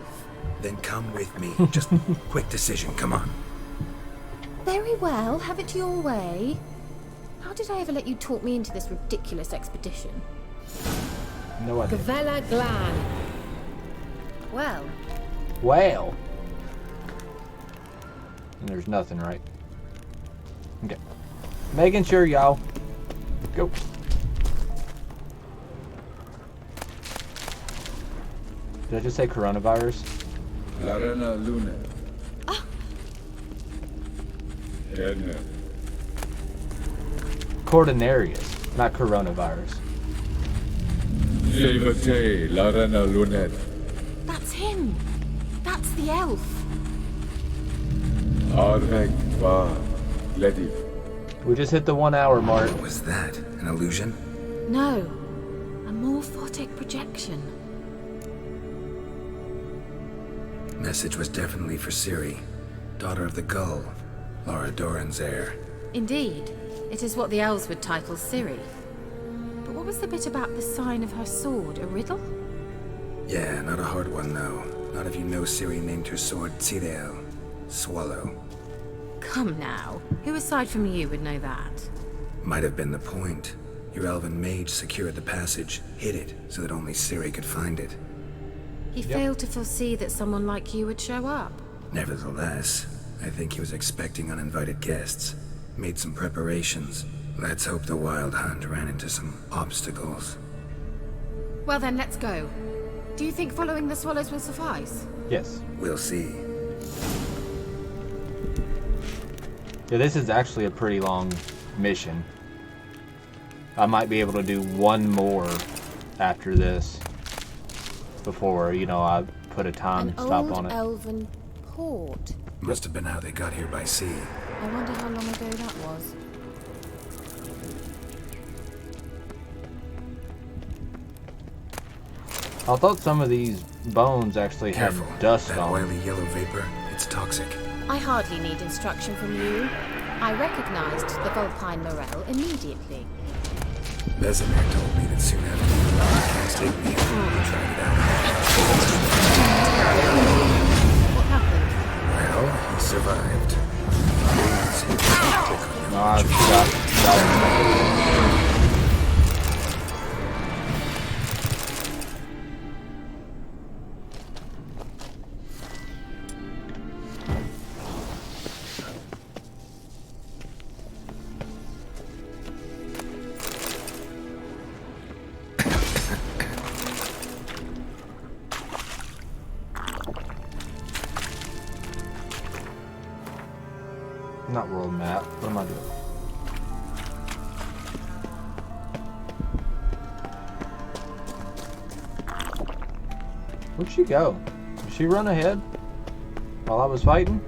Then come with me. Just quick decision, come on. Very well, have it your way. How did I ever let you talk me into this ridiculous expedition? No idea. Velen Glan. Well. Well. And there's nothing, right? Okay. Making sure, y'all. Go. Did I just say coronavirus? Larena Lune. Edna. Cordonarius, not coronavirus. Levate, Larena Lunet. That's him. That's the elf. Arvek va Lediv. We just hit the 1 hour mark. What was that? An illusion? No. A morphotic projection. Message was definitely for Ciri, daughter of the Gull, Laura Doran's heir. Indeed. It is what the elves would title Ciri. But what was the bit about the sign of her sword? A riddle? Yeah, not a hard one, though. Not if you know Ciri named her sword Tirel, Swallow. Come now. Who aside from you would know that? Might have been the point. Your elven mage secured the passage, hid it, so that only Ciri could find it. He failed to foresee that someone like you would show up. Nevertheless, I think he was expecting uninvited guests. Made some preparations. Let's hope the Wild Hunt ran into some obstacles. Well then, let's go. Do you think following the swallows will suffice? Yes. We'll see. Yeah, this is actually a pretty long mission. I might be able to do one more after this before, you know, I put a time stop on it. An old elven port. Must have been how they got here by sea. I wonder how long ago that was. I thought some of these bones actually Careful. had dust That on them. oily yellow vapor, it's toxic. I hardly need instruction from you. I recognized the Vulpine Morel immediately. Vesemir told me that soon after the cast hit me, he tried it out. What happened? Well, he survived. No, I forgot. Not world map. What am I doing? Where'd she go? Did she run ahead while I was fighting?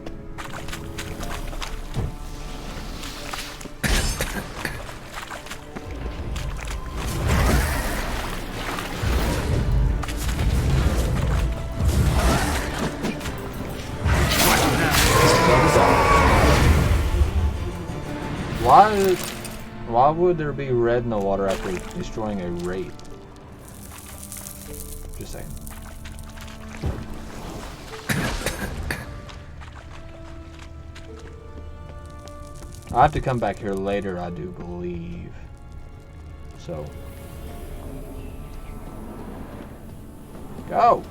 Why would there be red in the water after destroying a wraith? Just saying. I have to come back here later, I do believe. So. Go!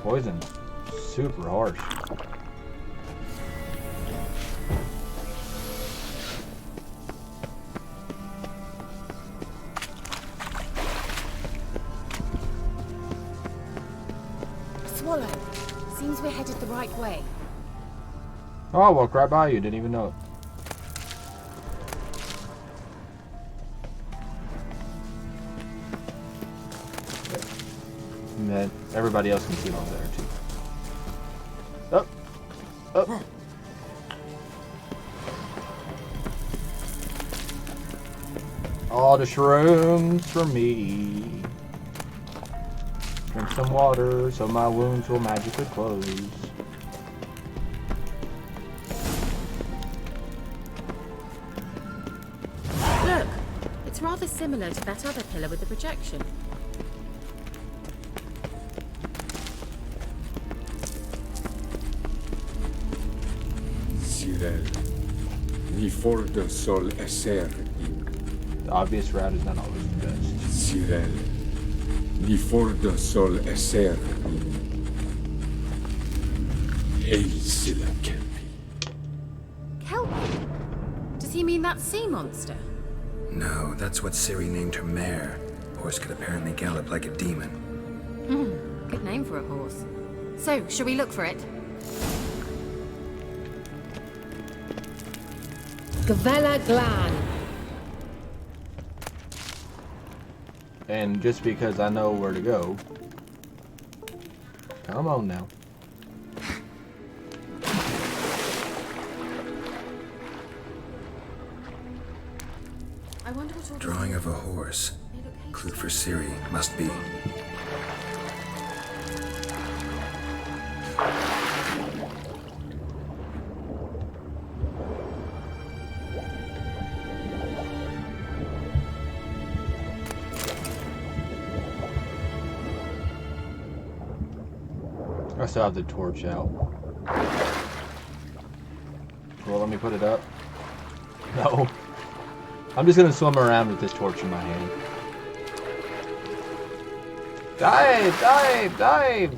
Poison, super harsh. Swallow. Seems we're headed the right way. Oh, I walked right by you, didn't even know it. And then everybody else can see it over there too. Up. Up. All the shrooms for me. Drink some water so my wounds will magically close. Look, it's rather similar to that other pillar with the projection. Sirel, ni fordo sol esser The obvious route is not always the best. Sirel, ni fordo sol esser Hail Silla Kelpie. Kelpie? Does he mean that sea monster? No, that's what Ciri named her mare. Horse could apparently gallop like a demon. Good name for a horse. So, shall we look for it? Gavella Glan. And just because I know where to go. Come on now. I wonder what all Drawing of a horse. Clue for Ciri must be. I still have the torch out. Well, let me put it up. No. I'm just gonna swim around with this torch in my hand. Dive! Dive! Dive!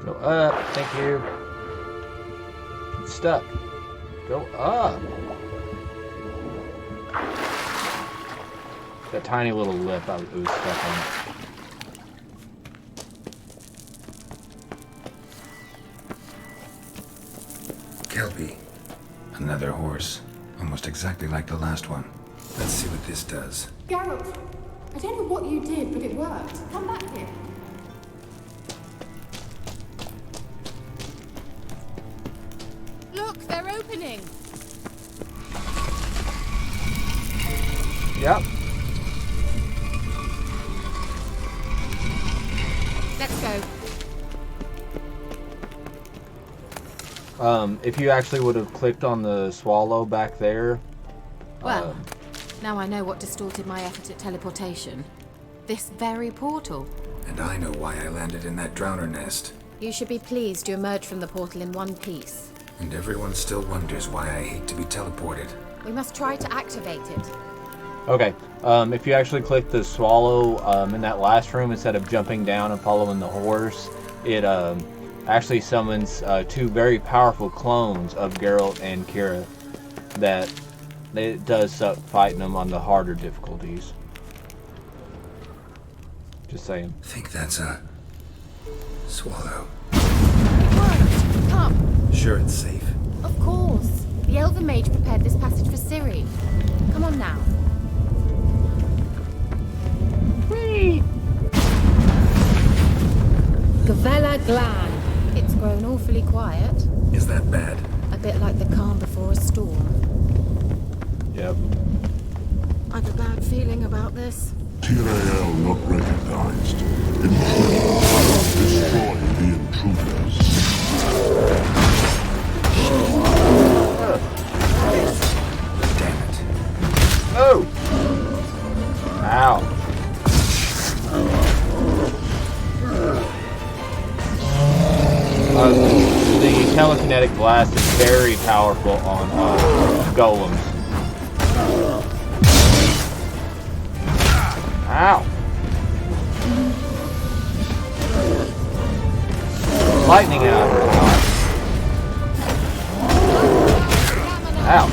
Go up. Thank you. It's stuck. Go up. That tiny little lip it was stuck on. Kelpie. Another horse. Almost exactly like the last one. Let's see what this does. Geralt, I don't know what you did, but it worked. Come back here. Look, they're opening! Yep. Let's go. If you actually would have clicked on the swallow back there. Well, now I know what distorted my effort at teleportation. This very portal. And I know why I landed in that drowner nest. You should be pleased you emerged from the portal in one piece. And everyone still wonders why I hate to be teleported. We must try to activate it. Okay. If you actually click the swallow in that last room instead of jumping down and following the horse, it actually summons two very powerful clones of Geralt and Kira that it does suck fighting them on the harder difficulties. Just saying. Think that's a swallow. Come. Sure it's safe. Of course. The Elven Mage prepared this passage for Ciri. Come on now. Whee! Gavella Glan. It's grown awfully quiet. Is that bad? A bit like the calm before a storm. Yep. I've a bad feeling about this. Tyrael not recognized. Destroy the intruders. Damn it. Oh! Ow. The telekinetic blast is very powerful on golems. Ow! Lightning out her. Ow!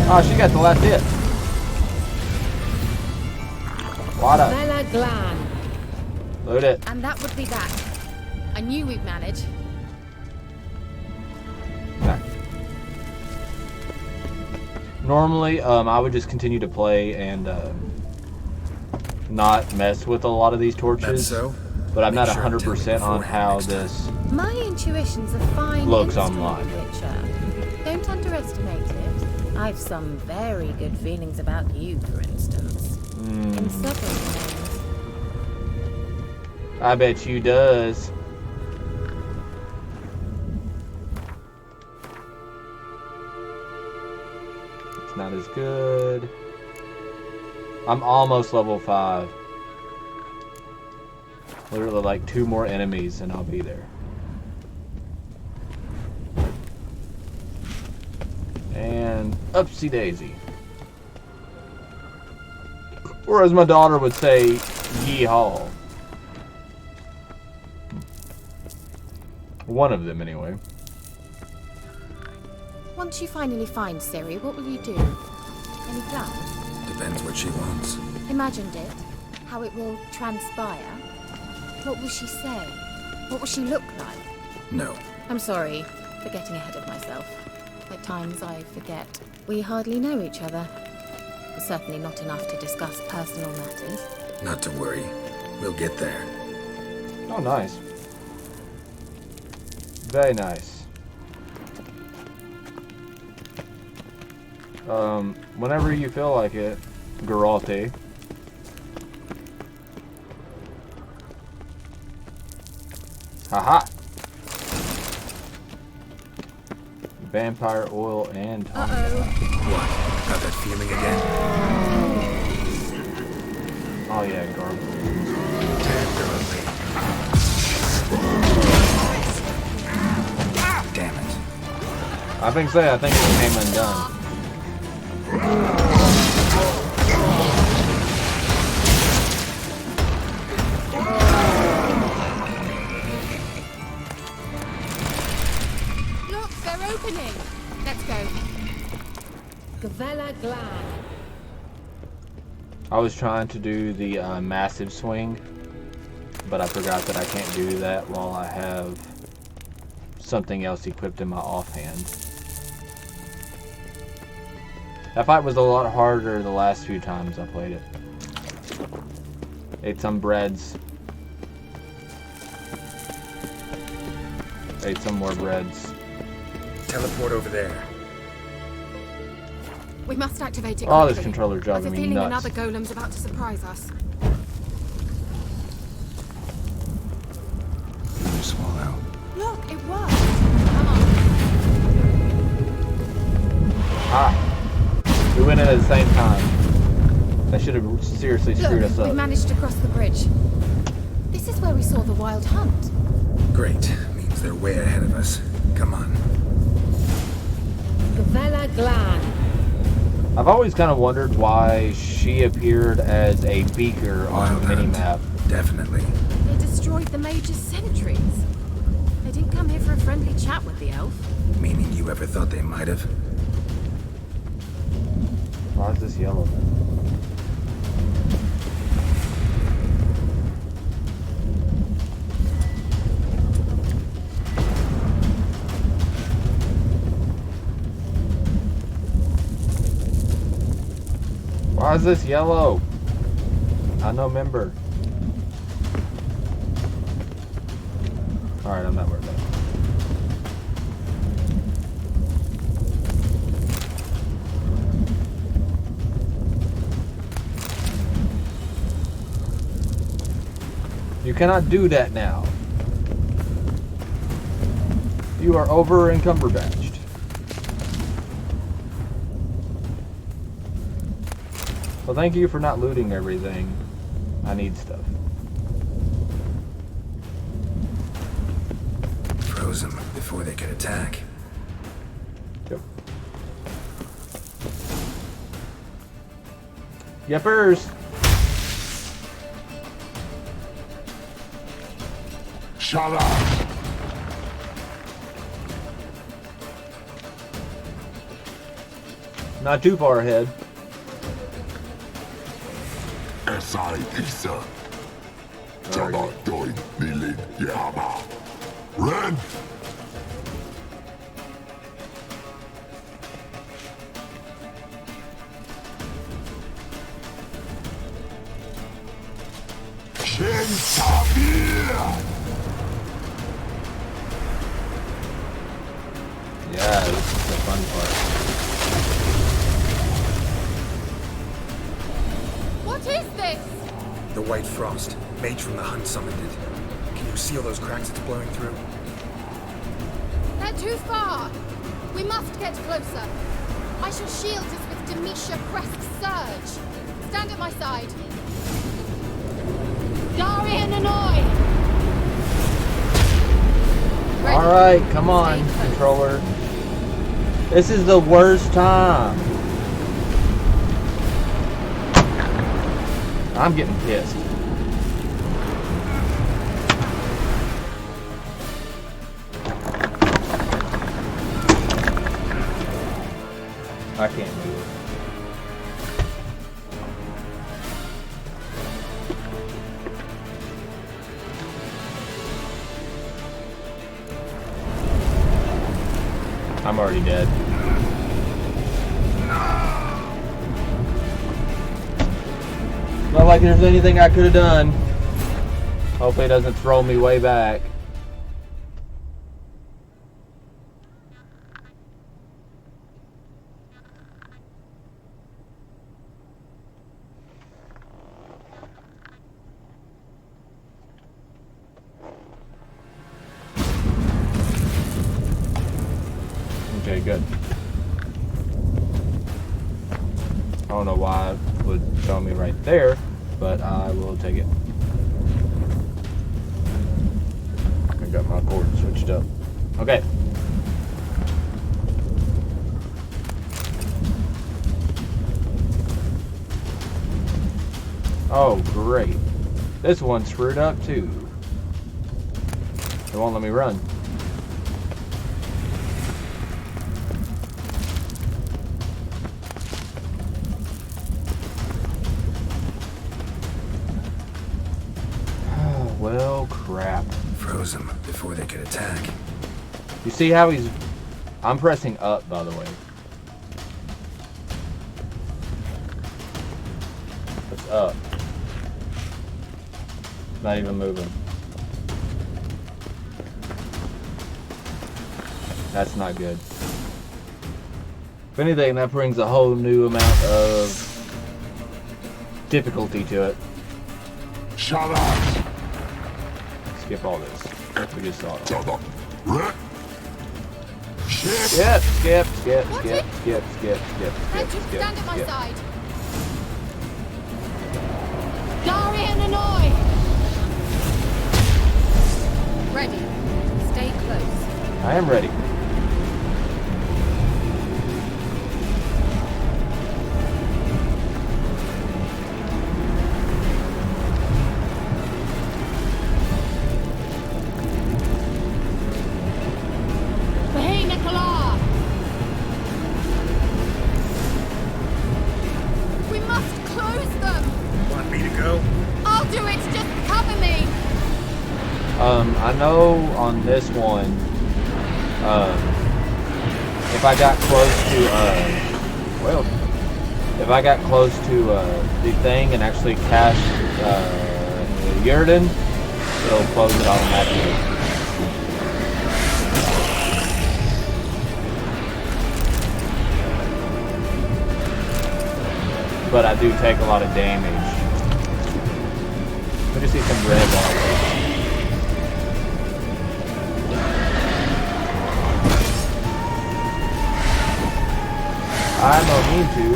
Oh, she got the last hit. Water. Gavella Glan. Load it. And that would be that. I knew we'd manage. Okay. Normally, I would just continue to play and not mess with a lot of these torches. That's so? but I'm not Make sure and tell me 100% on beforehand how next time. this My intuition's a fine looks instrument, online. Witcher. Don't underestimate it. I've some very good feelings about you, for instance. In several domains. I bet you does. It's not as good. I'm almost level 5. Literally like 2 more enemies and I'll be there. And upsy daisy. Or as my daughter would say, yeehaw. One of them anyway. Once you finally find Ciri, what will you do? Any plans? Depends what she wants. Imagined it. How it will transpire. What will she say? What will she look like? No. I'm sorry for getting ahead of myself. At times I forget. We hardly know each other. Certainly not enough to discuss personal matters. Not to worry. We'll get there. Oh, nice. Very nice. Whenever you feel like it, Geralt. Haha! Vampire oil and tonic. What? Got that feeling again? Oh yeah, gargle. Damn it. I think it came undone. Look, they're opening! Let's go. Velen Glan. I was trying to do the massive swing, but I forgot that I can't do that while I have something else equipped in my offhand. That fight was a lot harder the last few times I played it. Ate some breads. Ate some more breads. Teleport over there. We must activate it Oh, quickly. this controller's I have driving a me feeling nuts. another golem's about to surprise us. Swallow. Look, it worked! Come on. Ah! We went in at the same time. That should have seriously screwed us Look, we up. managed to cross the bridge. This is where we saw the wild hunt. Great. Means they're way ahead of us. Come on. Velen Glan. I've always kind of wondered why she appeared as a beaker on the minimap. Definitely. They destroyed the mage's sentries. They didn't come here for a friendly chat with the elf. Meaning you ever thought they might have? Why is this yellow then? Why is this yellow? I no member. Alright, I'm not worried about it. You cannot do that now. You are over encumberbatched. Well, thank you for not looting everything. I need stuff. Froze them before they could attack. Yep. Yepers! Shut up! Not too far ahead. S.I. Isa. Jabba doin nilin yama. Ren! Shin Sabir! fun part. What is this? The white frost. Mage from the hunt summoned it. Can you see all those cracks it's blowing through? They're too far. We must get closer. I shall shield us with Demetia Crest's surge. Stand at my side. Darian and Oi! Alright, come on, controller. This is the worst time. I'm getting pissed. I can't do it. I'm already dead. Not like there's anything I could have done. Hopefully it doesn't throw me way back. Okay, good. I don't know why it would show me right there, but I will take it. I got my cord switched up. Okay. Oh, great. This one's screwed up too. It won't let me run. Well, crap. Froze them before they could attack. You see how he's... I'm pressing up, by the way. It's up. Not even moving. That's not good. If anything, that brings a whole new amount of difficulty to it. Shut up! Skip all this. We just saw it. Shut up! Skip, skip, skip, What skip, skip, skip, skip, Red, skip, skip, stand at my skip. side. Darian and Oi! Ready. Stay close. I am ready. Hey, Nicola! We must close them! Want me to go? I'll do it, just cover me! I know on this one, if I got close to, well, if I got close to the thing and actually cast Yurden, it'll close it automatically. But I do take a lot of damage. Let me just see some red bars. I don't need to.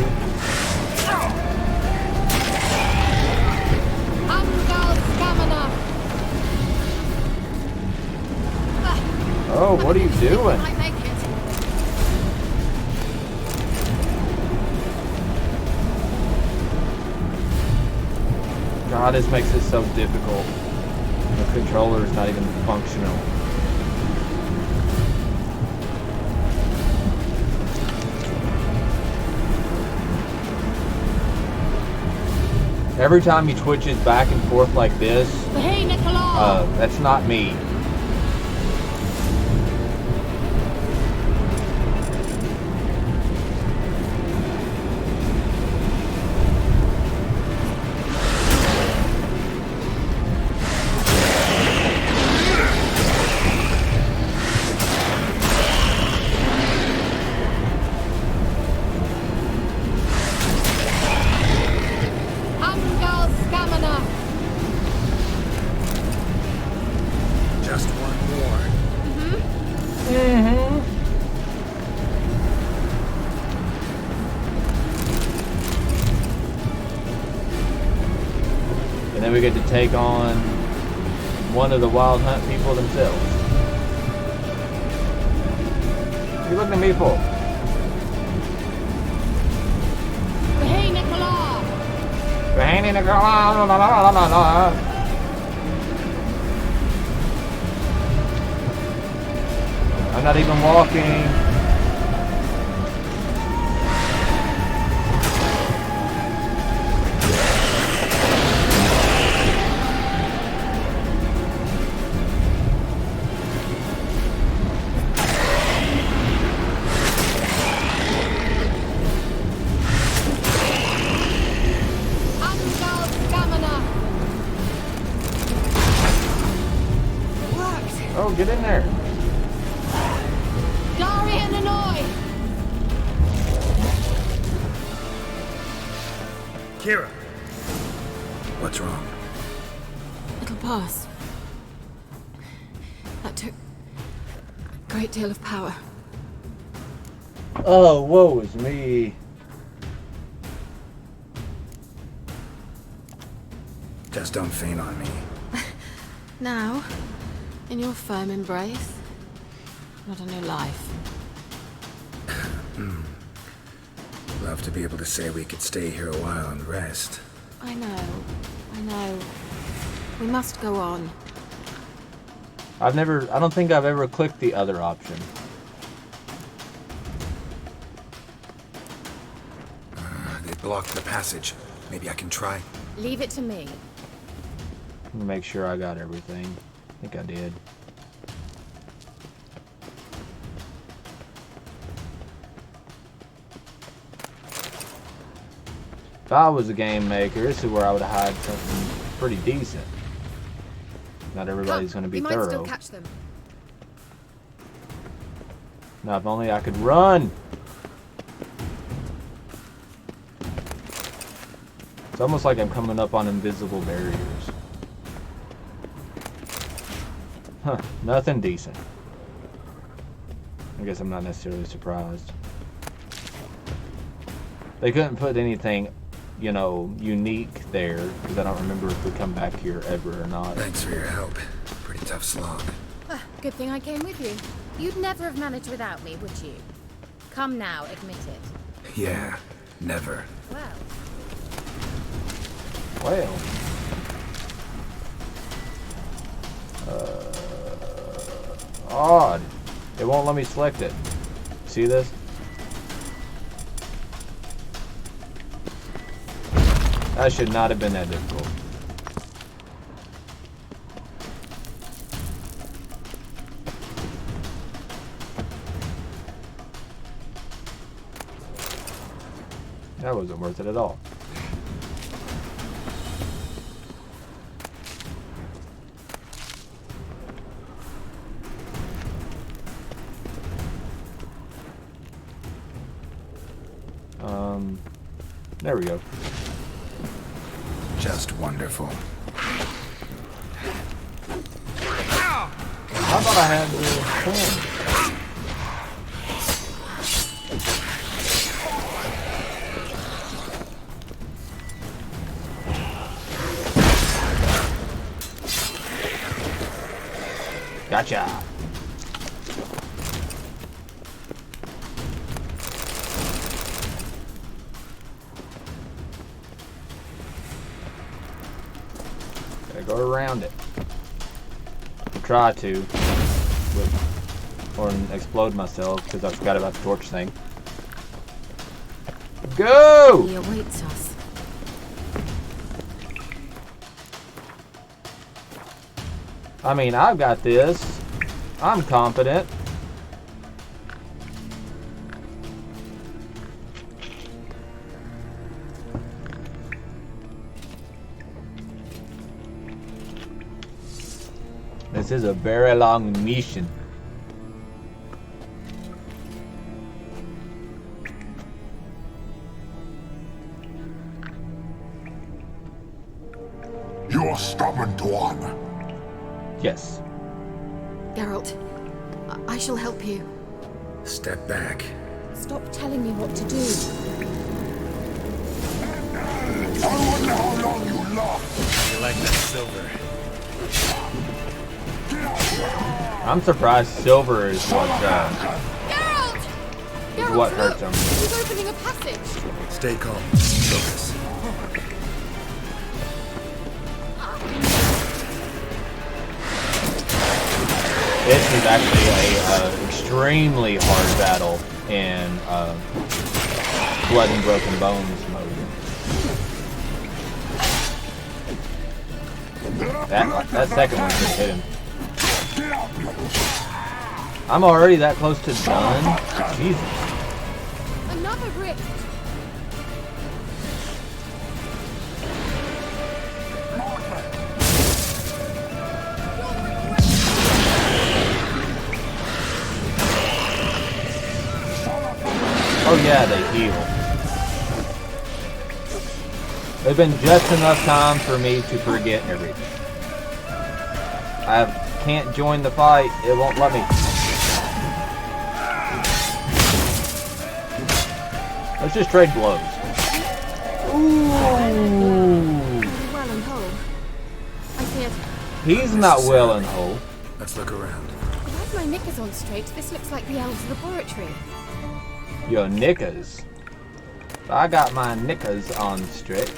Angal Stamina! Oh, what are you doing? I make it. God, this makes it so difficult. The controller's not even functional. Every time he twitches back and forth like this, Hey, Nicola! that's not me. we get to take on one of the Wild Hunt people themselves. What are you looking at me for? Hey, Nicola! Hey, Nicola! I'm not even walking. Oh, get in there. Darian Hanoi! Kira! What's wrong? It'll pass. That took a great deal of power. Oh, woe is me. Just don't faint on me. Now, in your firm embrace, not a new life. Love to be able to say we could stay here a while and rest. I know. We must go on. I don't think I've ever clicked the other option. They blocked the passage. Maybe I can try. Leave it to me. Let me make sure I got everything. I think I did. If I was a game maker, this is where I would hide something pretty decent. Not everybody's going to be we might thorough. still catch them. Now, if only I could run. It's almost like I'm coming up on invisible barriers. Huh, nothing decent. I guess I'm not necessarily surprised. They couldn't put anything, you know, unique there, because I don't remember if we come back here ever or not. Thanks for your help. Pretty tough slog. Good thing I came with you. You'd never have managed without me, would you? Come now, admit it. Yeah, never. Well. Odd. It won't let me select it. See this? That should not have been that difficult. That wasn't worth it at all. There we go. Just wonderful. I thought I had the thing. Gotcha. Go around it. Try to. Or explode myself because I forgot about the torch thing. Go! He awaits us. I mean, I've got this. I'm confident. This is a very long mission. You're stubborn, Tuan. Yes. Geralt, I shall help you. Step back. Stop telling me what to do. I wonder how long you last. like that silver. I'm surprised silver is what Geralt, hurts him. He's opening a passage. Stay calm. Focus. This is actually a extremely hard battle in Blood and Broken Bones mode. That second one just hit him. I'm already that close to done. Jesus. Another rift. Oh yeah, they heal. They've been just enough time for me to forget everything. I can't join the fight. It won't let me. Let's just trade blows. Ooh. Well and whole. I see it. He's not well and whole. Let's look around. If I have my knickers on straight, this looks like the elves' laboratory. Your knickers. I got my knickers on straight.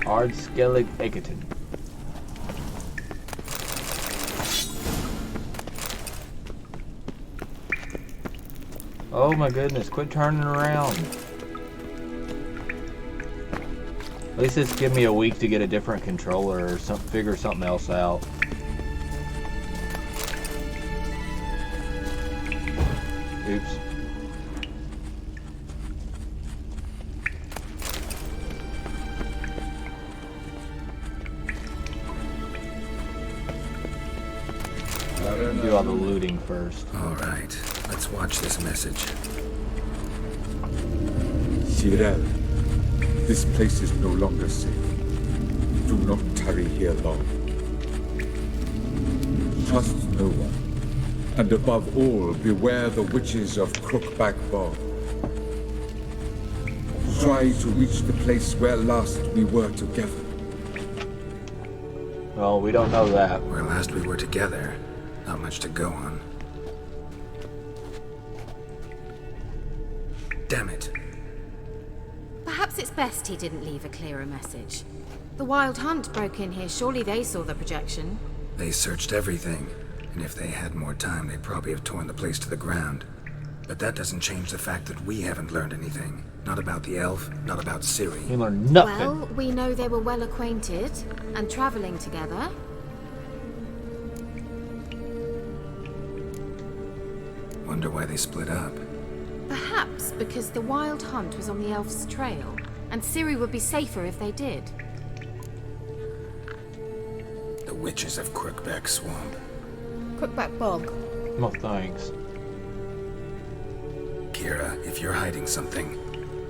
Hard Skellig Egerton. Oh my goodness, quit turning around. At least it's give me a week to get a different controller or figure something else out. Oops. Do all the looting first. All right, let's watch this message. Cyril, this place is no longer safe. Do not tarry here long. Trust no one. And above all, beware the witches of Crookback Bog. Try to reach the place where last we were together. Well, we don't know that. Where last we were together, not much to go on. Damn it. Perhaps it's best he didn't leave a clearer message. The Wild Hunt broke in here. Surely they saw the projection. They searched everything. And if they had more time, they'd probably have torn the place to the ground. But that doesn't change the fact that we haven't learned anything. Not about the elf, not about Ciri. We learned nothing. Well, we know they were well acquainted and traveling together. Wonder why they split up. Perhaps because the Wild Hunt was on the elf's trail, and Ciri would be safer if they did. The witches of Crookback Swamp. Crookback Bog. No thanks. Kira, if you're hiding something...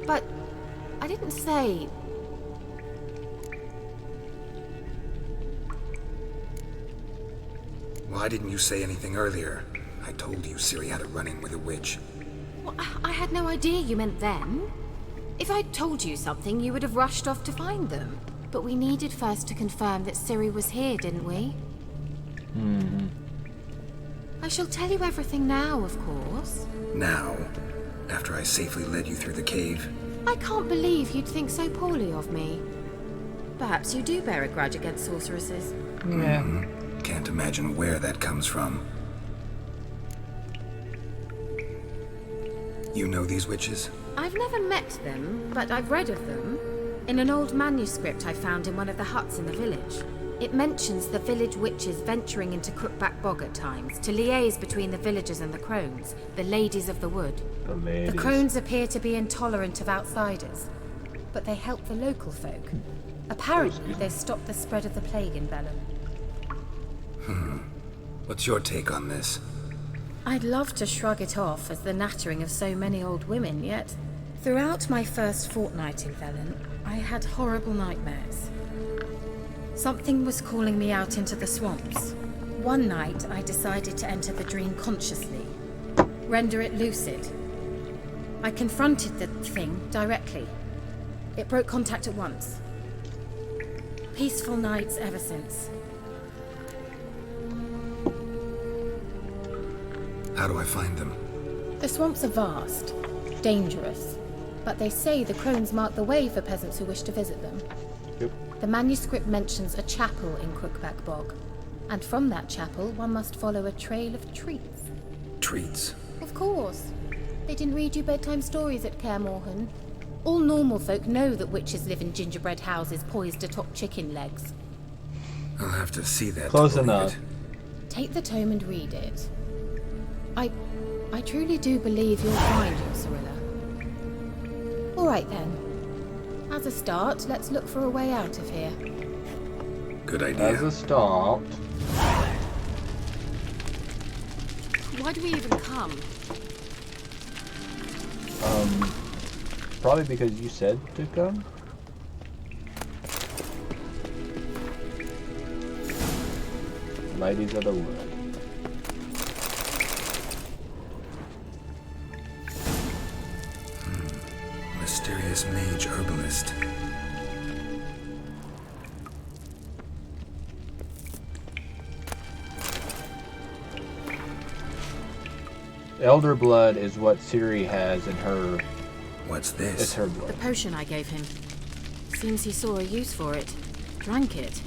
But I didn't say... Why didn't you say anything earlier? I told you Ciri had a run-in with a witch. Well, I had no idea you meant then. If I'd told you something, you would have rushed off to find them. But we needed first to confirm that Ciri was here, didn't we? Mm-hmm. I shall tell you everything now, of course. Now? After I safely led you through the cave? I can't believe you'd think so poorly of me. Perhaps you do bear a grudge against sorceresses. Yeah. Mm-hmm. Can't imagine where that comes from. You know these witches? I've never met them, but I've read of them. In an old manuscript I found in one of the huts in the village. It mentions the village witches venturing into Crookback Bog at times to liaise between the villagers and the crones, the ladies of the wood. The crones appear to be intolerant of outsiders, but they help the local folk. Apparently, they stopped the spread of the plague in Velen. What's your take on this? I'd love to shrug it off as the nattering of so many old women, yet throughout my first fortnight in Velen, I had horrible nightmares. Something was calling me out into the swamps. One night, I decided to enter the dream consciously, render it lucid. I confronted the thing directly. It broke contact at once. Peaceful nights ever since. How do I find them? The swamps are vast, dangerous, but they say the crones mark the way for peasants who wish to visit them. Yep. The manuscript mentions a chapel in Crookback Bog, and from that chapel one must follow a trail of treats. Treats? Of course. They didn't read you bedtime stories at Kaer Morhen. All normal folk know that witches live in gingerbread houses poised atop chicken legs. I'll have to see that. Close enough. Take the tome and read it. I truly do believe you'll find your Cyrilla. All right then. As a start, let's look for a way out of here. Good idea. As a start. Why do we even come? Probably because you said to come. Ladies of the wood. Mysterious mage herbalist. Elder blood is what Ciri has in her. What's this? It's her blood. The potion I gave him. Seems he saw a use for it. Drank it.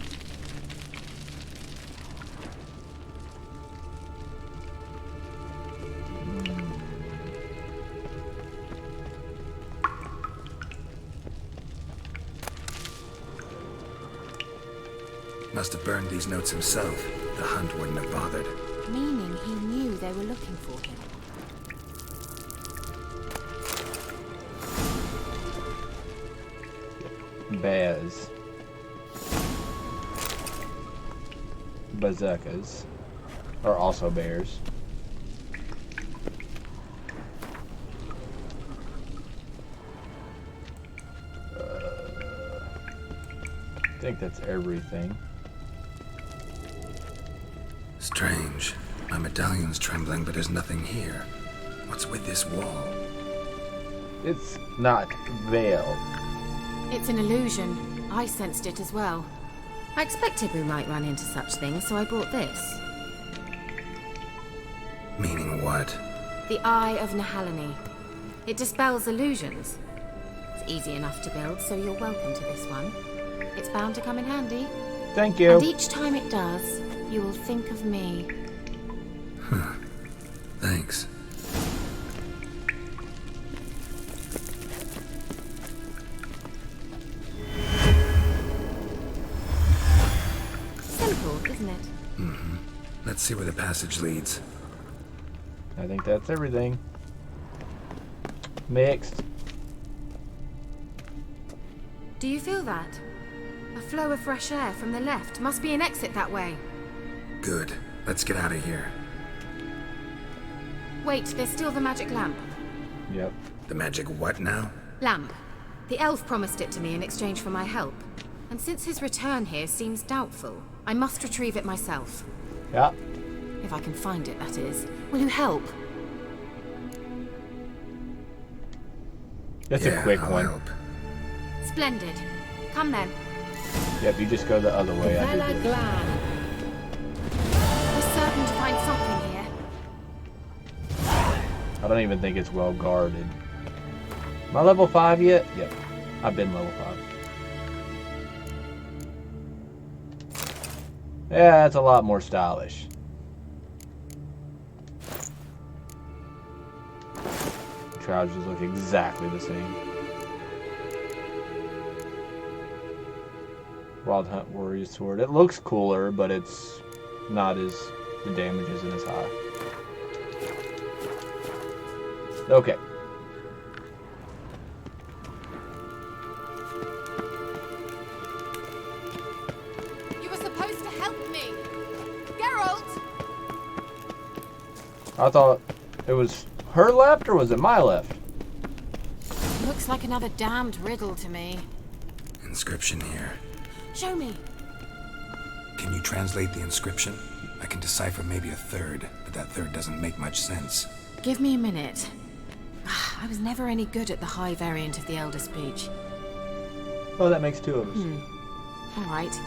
Must have burned these notes himself. The hunt wouldn't have bothered. Meaning he knew they were looking for him. Bears. Berserkers are also bears. I think that's everything. Strange. My medallion's trembling, but there's nothing here. What's with this wall? It's not veiled. It's an illusion. I sensed it as well. I expected we might run into such things, so I brought this. Meaning what? The Eye of Nahalani. It dispels illusions. It's easy enough to build, so you're welcome to this one. It's bound to come in handy. Thank you. And each time it does, you will think of me. Huh. Thanks. Simple, isn't it? Mm-hmm. Let's see where the passage leads. I think that's everything. Mixed. Do you feel that? A flow of fresh air from the left. Must be an exit that way. Good. Let's get out of here. Wait, there's still the magic lamp. Yep. The magic what now? Lamp. The elf promised it to me in exchange for my help. And since his return here seems doubtful, I must retrieve it myself. Yeah. If I can find it, that is. Will you help? That's a quick I'll one. help. Splendid. Come then. Yep, you just go the other way. I Vela did this. Glan. We're certain to find something here. I don't even think it's well guarded. Am I level 5 yet? Yep. I've been level 5. Yeah, that's a lot more stylish. Trousers look exactly the same. Wild Hunt Warrior Sword. It looks cooler, but it's not as... the damage isn't as high. Okay. You were supposed to help me. Geralt! I thought it was her left, or was it my left? Looks like another damned riddle to me. Inscription here. Show me. Can you translate the inscription? I can decipher maybe a third, but that third doesn't make much sense. Give me a minute. I was never any good at the high variant of the Elder speech. Oh, that makes two of us. Alright.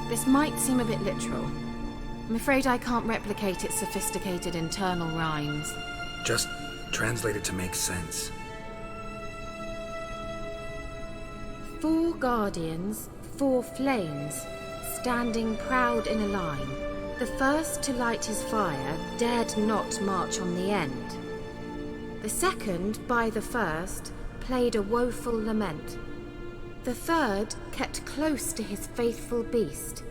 This might seem a bit literal. I'm afraid I can't replicate its sophisticated internal rhymes. Just translate it to make sense. 4 guardians, 4 flames, standing proud in a line. The first to light his fire dared not march on the end. The second, by the first, played a woeful lament. The third kept close to his faithful beast.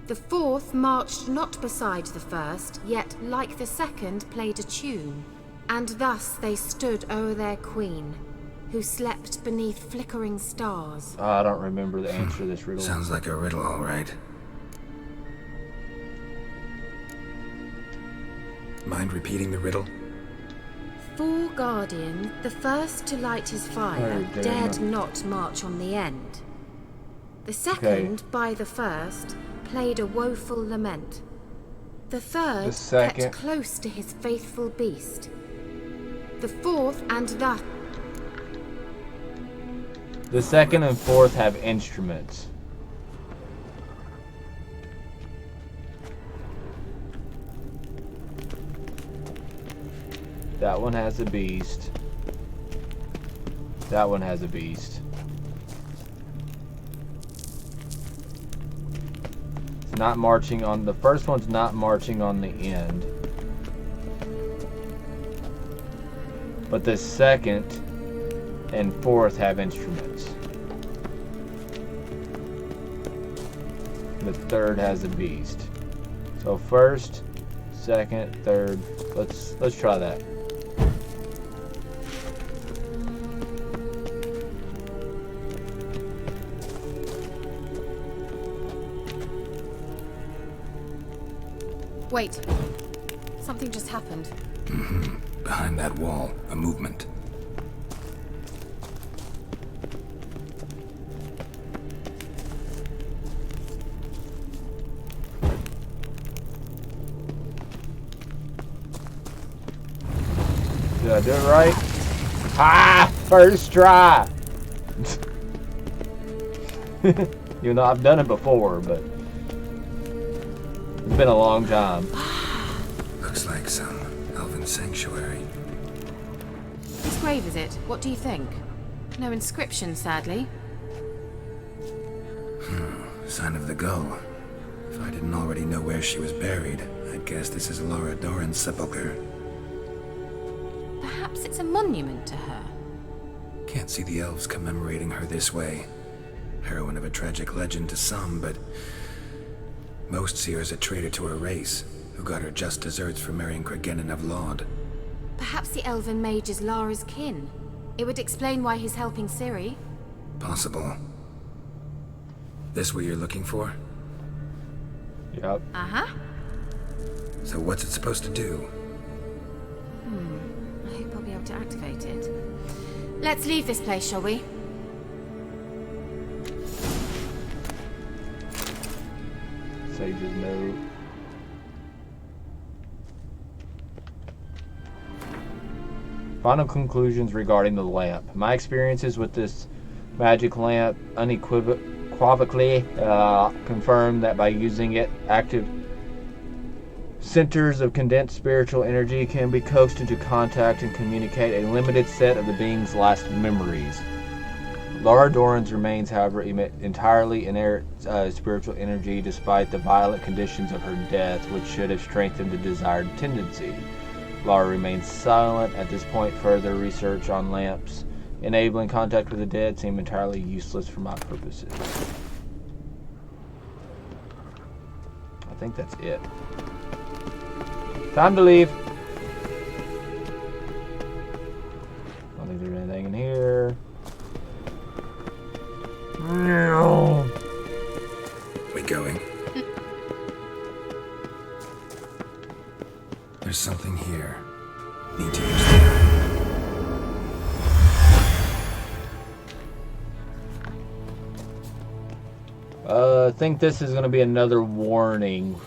The fourth marched not beside the first, yet like the second played a tune. And thus they stood o'er their queen, who slept beneath flickering stars. I don't remember the answer to this riddle. Sounds like a riddle, all right. Mind repeating the riddle? 4 guardians, the first to light his fire, dared not march on the end. The second, by the first, played a woeful lament. The third kept close to his faithful beast. The fourth and thus... The second and fourth have instruments. That one has a beast. That one has a beast. It's not marching on... The first one's not marching on the end. But the second and fourth have instruments. The third has a beast. So first, second, third. Let's try that. Wait. Something just happened. Behind that wall, a movement. Did I do it right? Ah! First try! You know, I've done it before, but it's been a long time. Looks like some elven sanctuary. Whose grave is it? What do you think? No inscription, sadly. Sign of the gull. If I didn't already know where she was buried, I'd guess this is Laura Doran's sepulcher. Perhaps it's a monument to her. Can't see the elves commemorating her this way. Heroine of a tragic legend to some, but most see her as a traitor to her race, who got her just deserts for marrying Cregennan of Laud. Perhaps the elven mage is Lara's kin. It would explain why he's helping Ciri. Possible. This what you're looking for? Yep. Uh-huh. So what's it supposed to do? I hope I'll be able to activate it. Let's leave this place, shall we? Sage's note. Final conclusions regarding the lamp. My experiences with this magic lamp unequivocally confirm that by using it, active centers of condensed spiritual energy can be coaxed into contact and communicate a limited set of the being's last memories. Lara Doran's remains, however, emit entirely inert spiritual energy despite the violent conditions of her death, which should have strengthened the desired tendency. Lara remains silent. At this point, further research on lamps enabling contact with the dead seem entirely useless for my purposes. I think that's it. Time to leave. I don't think there's anything in here. No. We going? There's something here. Need to use that. I think this is going to be another warning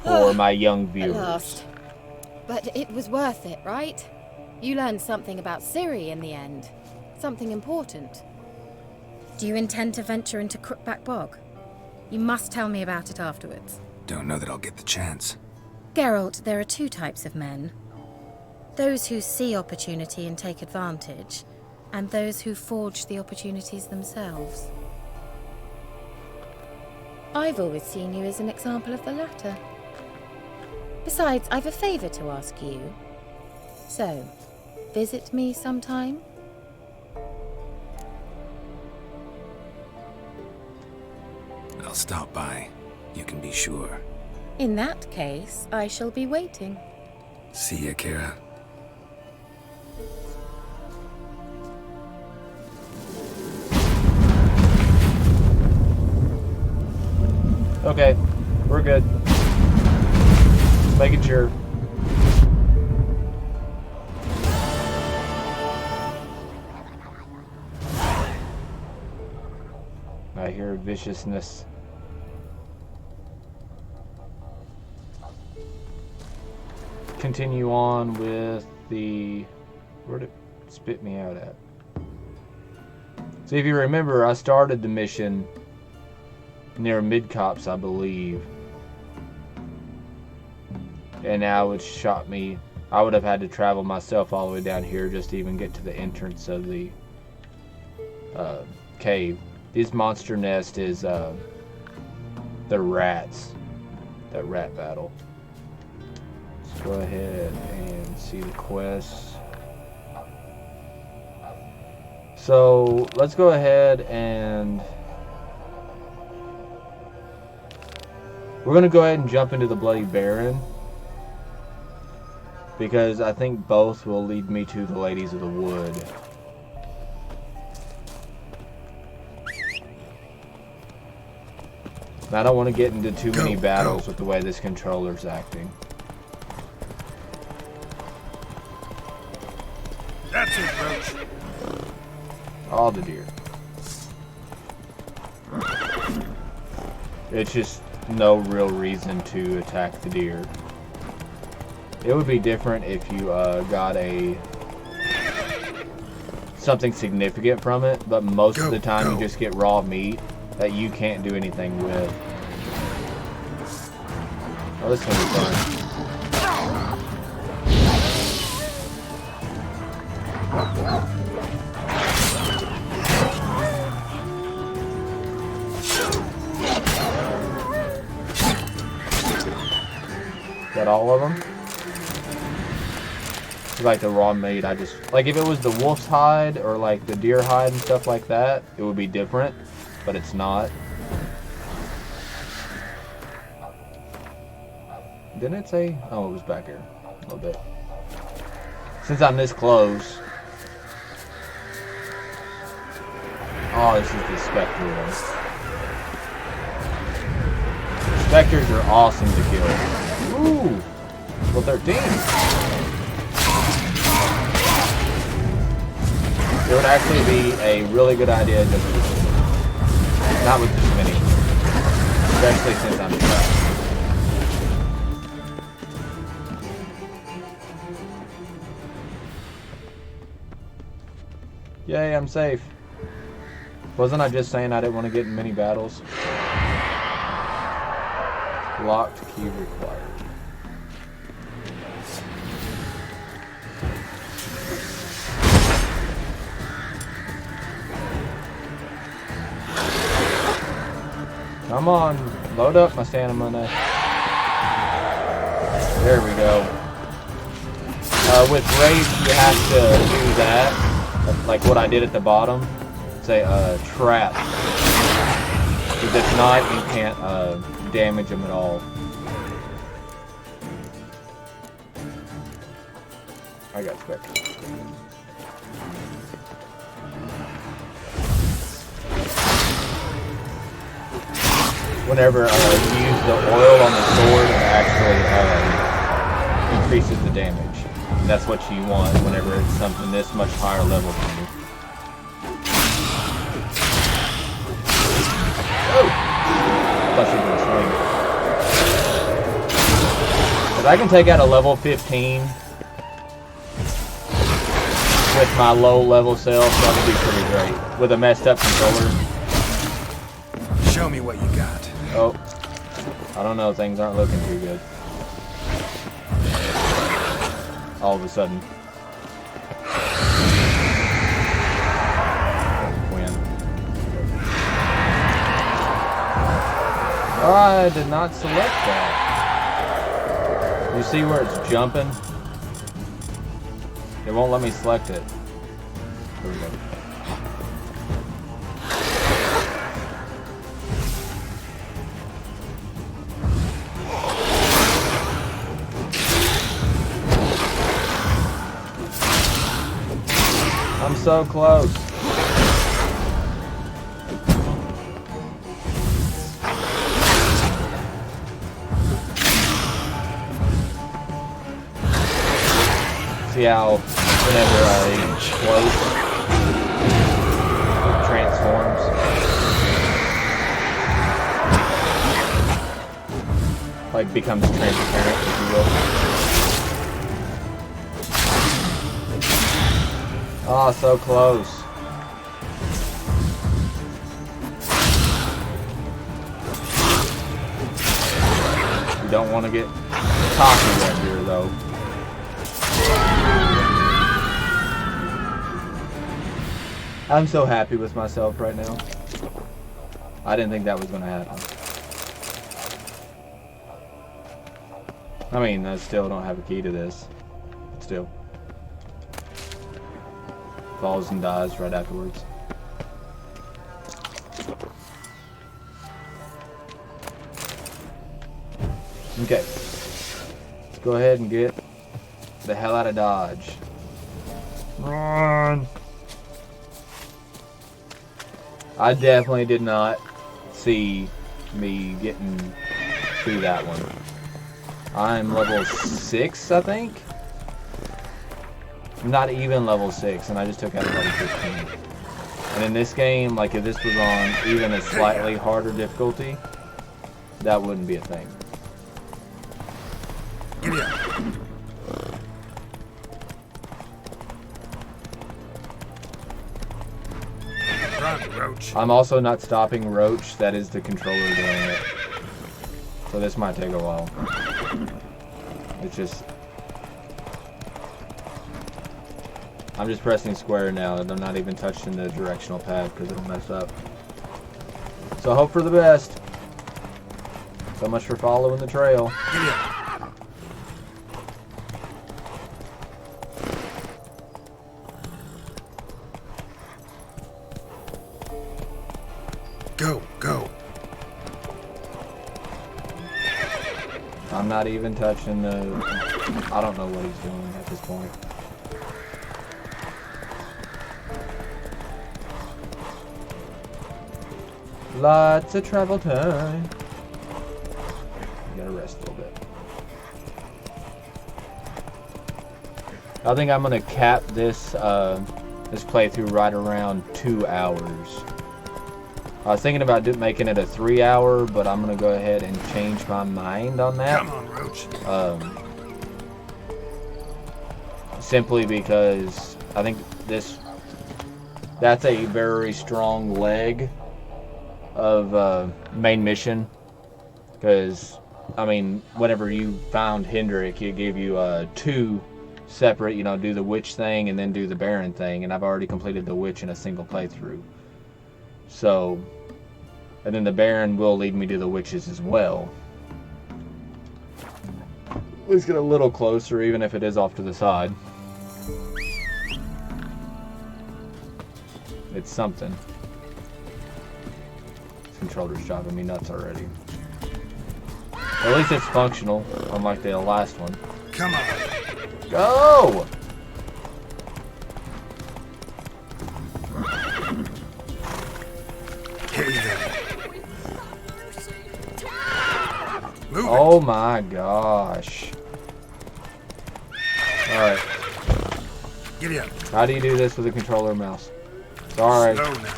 for my young viewers. At last. But it was worth it, right? You learned something about Ciri in the end. Something important. Do you intend to venture into Crookback Bog? You must tell me about it afterwards. Don't know that I'll get the chance. Geralt, there are two types of men. Those who see opportunity and take advantage, and those who forge the opportunities themselves. I've always seen you as an example of the latter. Besides, I've a favor to ask you. So, visit me sometime? I'll stop by. You can be sure. In that case, I shall be waiting. See ya, Kira. Okay, we're good. Making sure. I hear viciousness. Continue on with the... Where'd it spit me out at? So if you remember, I started the mission near Mid-Cops, I believe. And now it's shot me. I would have had to travel myself all the way down here just to even get to the entrance of the cave. This monster nest is the rats. That rat battle. Let's go ahead and see the quests. So let's go ahead and we're going to go ahead and jump into the Bloody Baron, because I think both will lead me to the Ladies of the Wood. I don't want to get into too many battles with the way this controller's acting. That's it, Roach. All the deer. It's just no real reason to attack the deer. It would be different if you got something significant from it, but most of the time you just get raw meat that you can't do anything with. Oh, this is gonna be fun. Got all of them? Like the raw meat, I just... Like if it was the wolf's hide or like the deer hide and stuff like that, it would be different. But it's not. Didn't it say? Oh, it was back here a little bit. Since I'm this close. Oh, this is the Spectre one. Spectres are awesome to kill. Ooh! Level 13. It would actually be a really good idea just to... Not with this many. Especially since I'm trapped. Yay, I'm safe. Wasn't I just saying I didn't want to get in many battles? Locked key required. Come on, load up my stamina. There we go. With Wraith, you have to do that, like what I did at the bottom. Say trap. Because if not, you can't damage them at all. I got Spectre. Whenever you use the oil on the sword, it actually increases the damage. And that's what you want whenever it's something this much higher level than you. Oh! I thought she was going to swing. If I can take out a level 15 with my low level self, that would be pretty great. With a messed up controller. Show me what you got. Oh, I don't know. Things aren't looking too good. All of a sudden. Win. Oh, I did not select that. You see where it's jumping? It won't let me select it. There we go. I'm so close. See how whenever I explode, it transforms. Like becomes transparent, if you will. Oh, so close. You don't want to get cocky right here, though. I'm so happy with myself right now. I didn't think that was going to happen. I mean, I still don't have a key to this. Still. Falls and dies right afterwards. Okay. Let's go ahead and get the hell out of Dodge. Run! I definitely did not see me getting through that one. I'm level 6, I think? Not even level 6, and I just took out a level 15. And in this game, like if this was on even a slightly harder difficulty, that wouldn't be a thing. Run, Roach. I'm also not stopping Roach, that is the controller doing it. So this might take a while. It's just... I'm just pressing square now, and I'm not even touching the directional pad because it'll mess up. So hope for the best. So much for following the trail. Go, go. I'm not even touching the... I don't know what he's doing at this point. Lots of travel time. You gotta rest a little bit. I think I'm gonna cap this this playthrough right around 2 hours. I was thinking about making it a 3 hour, but I'm gonna go ahead and change my mind on that. Come on, Roach. Simply because I think that's a very strong leg of main mission. Because I mean, whenever you found Hendrik, it gave you 2 separate, you know, do the witch thing and then do the Baron thing, and I've already completed the witch in a single playthrough. So, and then the Baron will lead me to the witches as well. Let's get a little closer, even if it is off to the side. It's something. This controller's driving me nuts already. At least it's functional, unlike the last one. Come on. Go! Oh my gosh. Alright. Giddy up. How do you do this with a controller mouse? Sorry. Slow now.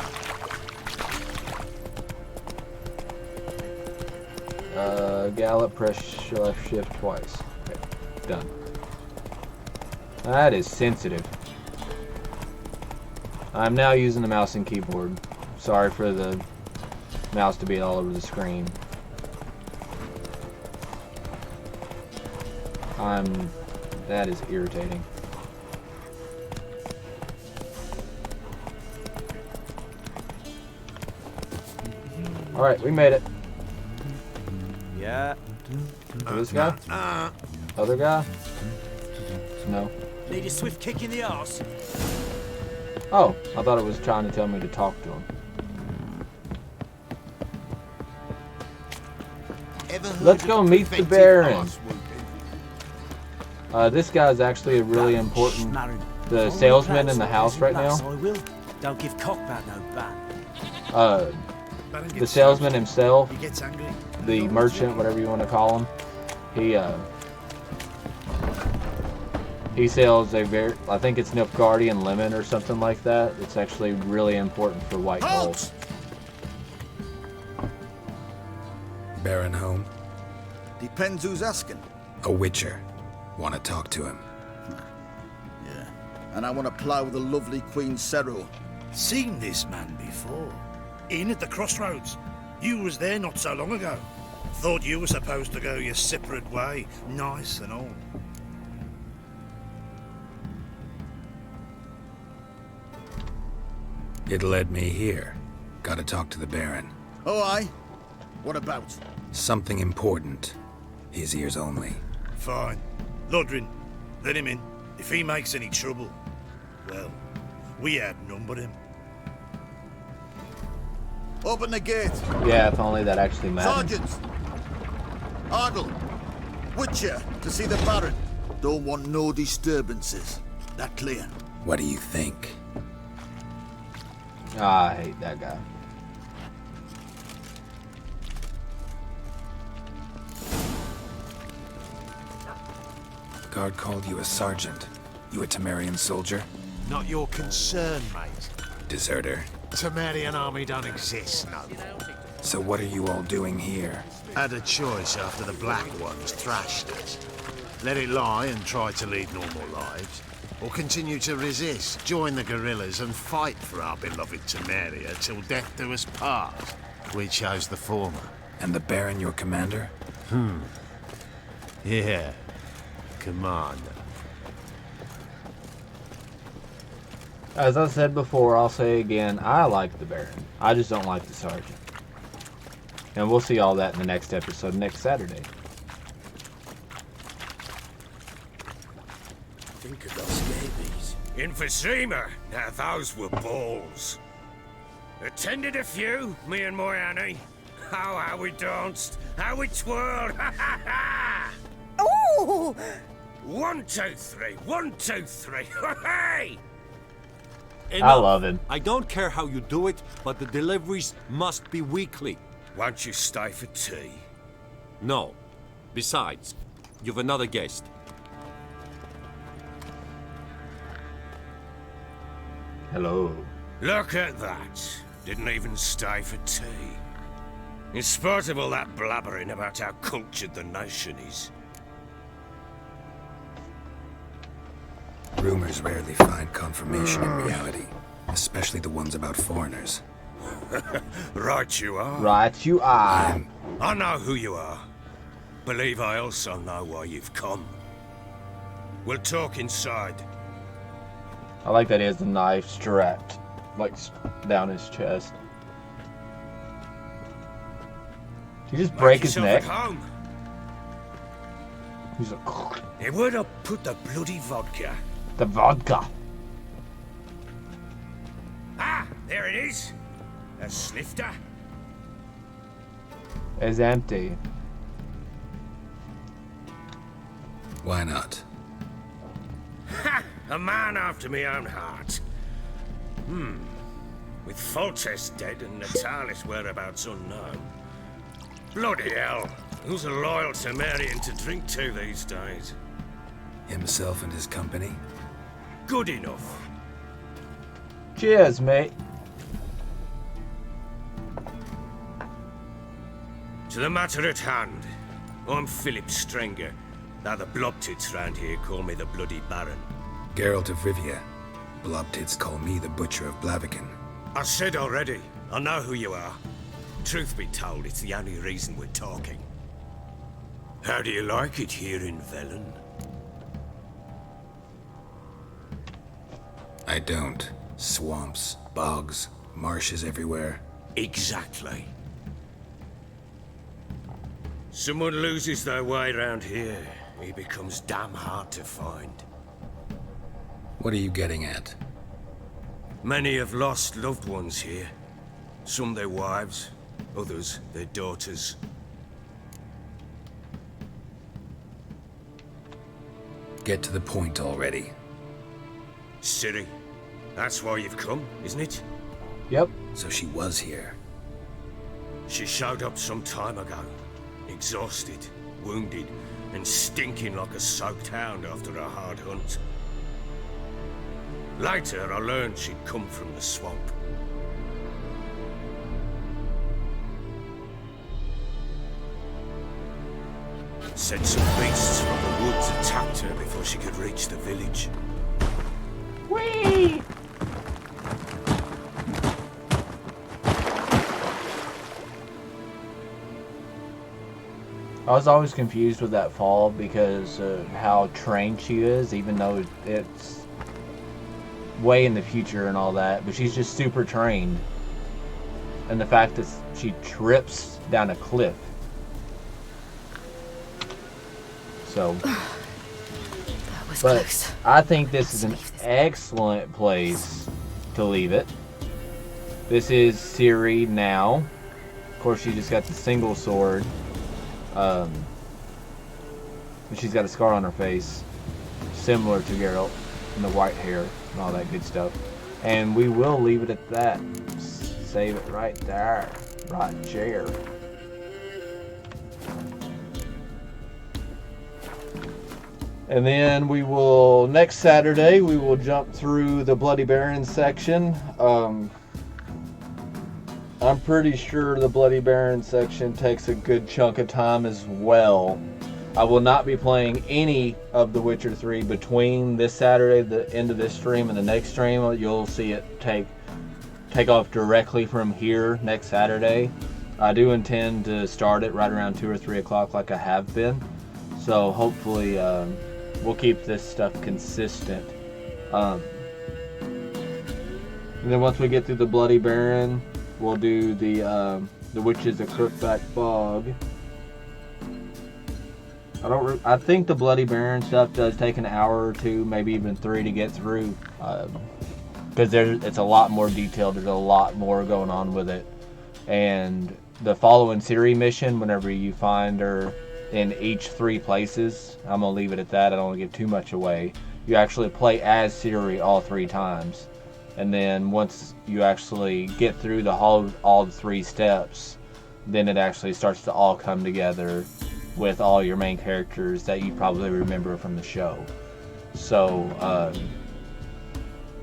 Gallop, press left shift twice. Okay, done. That is sensitive. I'm now using the mouse and keyboard. Sorry for the mouse to be all over the screen. That is irritating. Alright, we made it. Yeah. This guy? Other guy? No. Need a swift kick in the arse. Oh, I thought it was trying to tell me to talk to him. Let's go meet the Baron. This guy's actually a really important, the salesman in the house right now. Don't give cock about no bat. The salesman himself, He gets angry. the merchant, whatever you want to call him, he sells a I think it's Nilfgaardian lemon or something like that. It's actually really important for white gold. Baron home? Depends who's asking. A witcher. Want to talk to him? Yeah. And I want to plough the lovely Queen Seru. Seen this man before. In at the crossroads. You was there not so long ago. Thought you were supposed to go your separate way. Nice and all. It led me here. Gotta talk to the Baron. Oh, aye? What about? Something important. His ears only. Fine. Lodrin, let him in. If he makes any trouble, well, we outnumber him. Open the gate. Yeah, if only that actually mattered. Sergeants! Ardle! Witcher, to see the Baron. Don't want no disturbances. That clear? What do you think? Ah, I hate that guy. Guard called you a sergeant. You a Temerian soldier? Not your concern, mate. Deserter. Temerian army don't exist, no. So what are you all doing here? Had a choice after the Black Ones thrashed us. Let it lie and try to lead normal lives, or continue to resist, join the guerrillas and fight for our beloved Temeria till death do us part. We chose the former. And the Baron your commander? Yeah. Commander. As I said before, I'll say again, I like the Baron. I just don't like the Sergeant. And we'll see all that in the next episode next Saturday. Think of those scabies. Emphysema. Now those were balls. Attended a few, me and my Annie. Oh, how we danced, how we twirled. Ha ha ha! Ooh! 1, 2, 3. 1, 2, 3. Hey! I love him. I don't care how you do it, but the deliveries must be weekly. Won't you stay for tea? No. Besides, you've another guest. Hello. Look at that. Didn't even stay for tea. In spite of all that blabbering about how cultured the nation is. Rumors rarely find confirmation in reality, especially the ones about foreigners. Right you are. Right you are. I know who you are. Believe I also know why you've come. We'll talk inside. I like that he has the knife strapped, like, down his chest. Did he just break his neck? Home. He's like... Where'd I put the bloody vodka? The vodka. Ah, there it is. A snifter. It's empty. Why not? Ha! A man after my own heart. With Foltest dead and Natalis whereabouts unknown. Bloody hell. Who's a loyal Temerian to drink to these days? Himself and his company? Good enough. Cheers, mate. To the matter at hand. I'm Philip Strenger. Now the blobtits round here call me the Bloody Baron. Geralt of Rivia. Blobtits call me the Butcher of Blaviken. I said already, I know who you are. Truth be told, it's the only reason we're talking. How do you like it here in Velen? I don't. Swamps, bogs, marshes everywhere. Exactly. Someone loses their way around here, he becomes damn hard to find. What are you getting at? Many have lost loved ones here. Some their wives, others their daughters. Get to the point already. Ciri, that's why you've come, isn't it? Yep. So she was here. She showed up some time ago. Exhausted, wounded, and stinking like a soaked hound after a hard hunt. Later, I learned she'd come from the swamp. Said some beasts from the woods attacked her before she could reach the village. Whee! I was always confused with that fall because of how trained she is, even though it's way in the future and all that, but she's just super trained. And the fact that she trips down a cliff. So, That was but close. I think this is an excellent place to leave it. This is Ciri now. Of course, she just got the single sword. But she's got a scar on her face, similar to Geralt, and the white hair and all that good stuff. And we will leave it at that. Save it right there, right there. And then we will, next Saturday, we will jump through the Bloody Baron section. I'm pretty sure the Bloody Baron section takes a good chunk of time as well. I will not be playing any of The Witcher 3 between this Saturday, the end of this stream, and the next stream. You'll see it take off directly from here next Saturday. I do intend to start it right around 2 or 3 o'clock like I have been. So hopefully we'll keep this stuff consistent. And then once we get through the Bloody Baron, we'll do the Witches of Crookback Bog. I think the Bloody Baron stuff does take an hour or two, maybe even 3 to get through, because it's a lot more detailed. There's a lot more going on with it, and the following Ciri mission, whenever you find her in each 3 places, I'm gonna leave it at that. I don't want to give too much away. You actually play as Ciri all 3 times. And then once you actually get through all the 3 steps, then it actually starts to all come together with all your main characters that you probably remember from the show. So,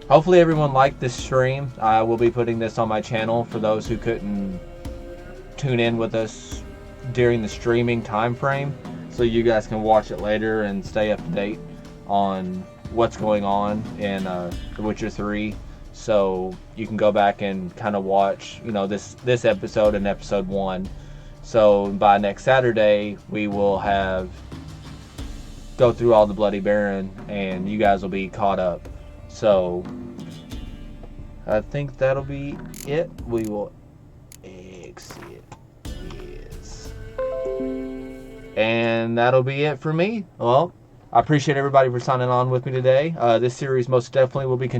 hopefully everyone liked this stream. I will be putting this on my channel for those who couldn't tune in with us during the streaming time frame, so you guys can watch it later and stay up to date on what's going on in The Witcher 3. So you can go back and kind of watch, this episode and episode 1. So by next Saturday, we will go through all the Bloody Baron, and you guys will be caught up. So I think that'll be it. We will exit. Yes. And that'll be it for me. Well, I appreciate everybody for signing on with me today. This series most definitely will be continued.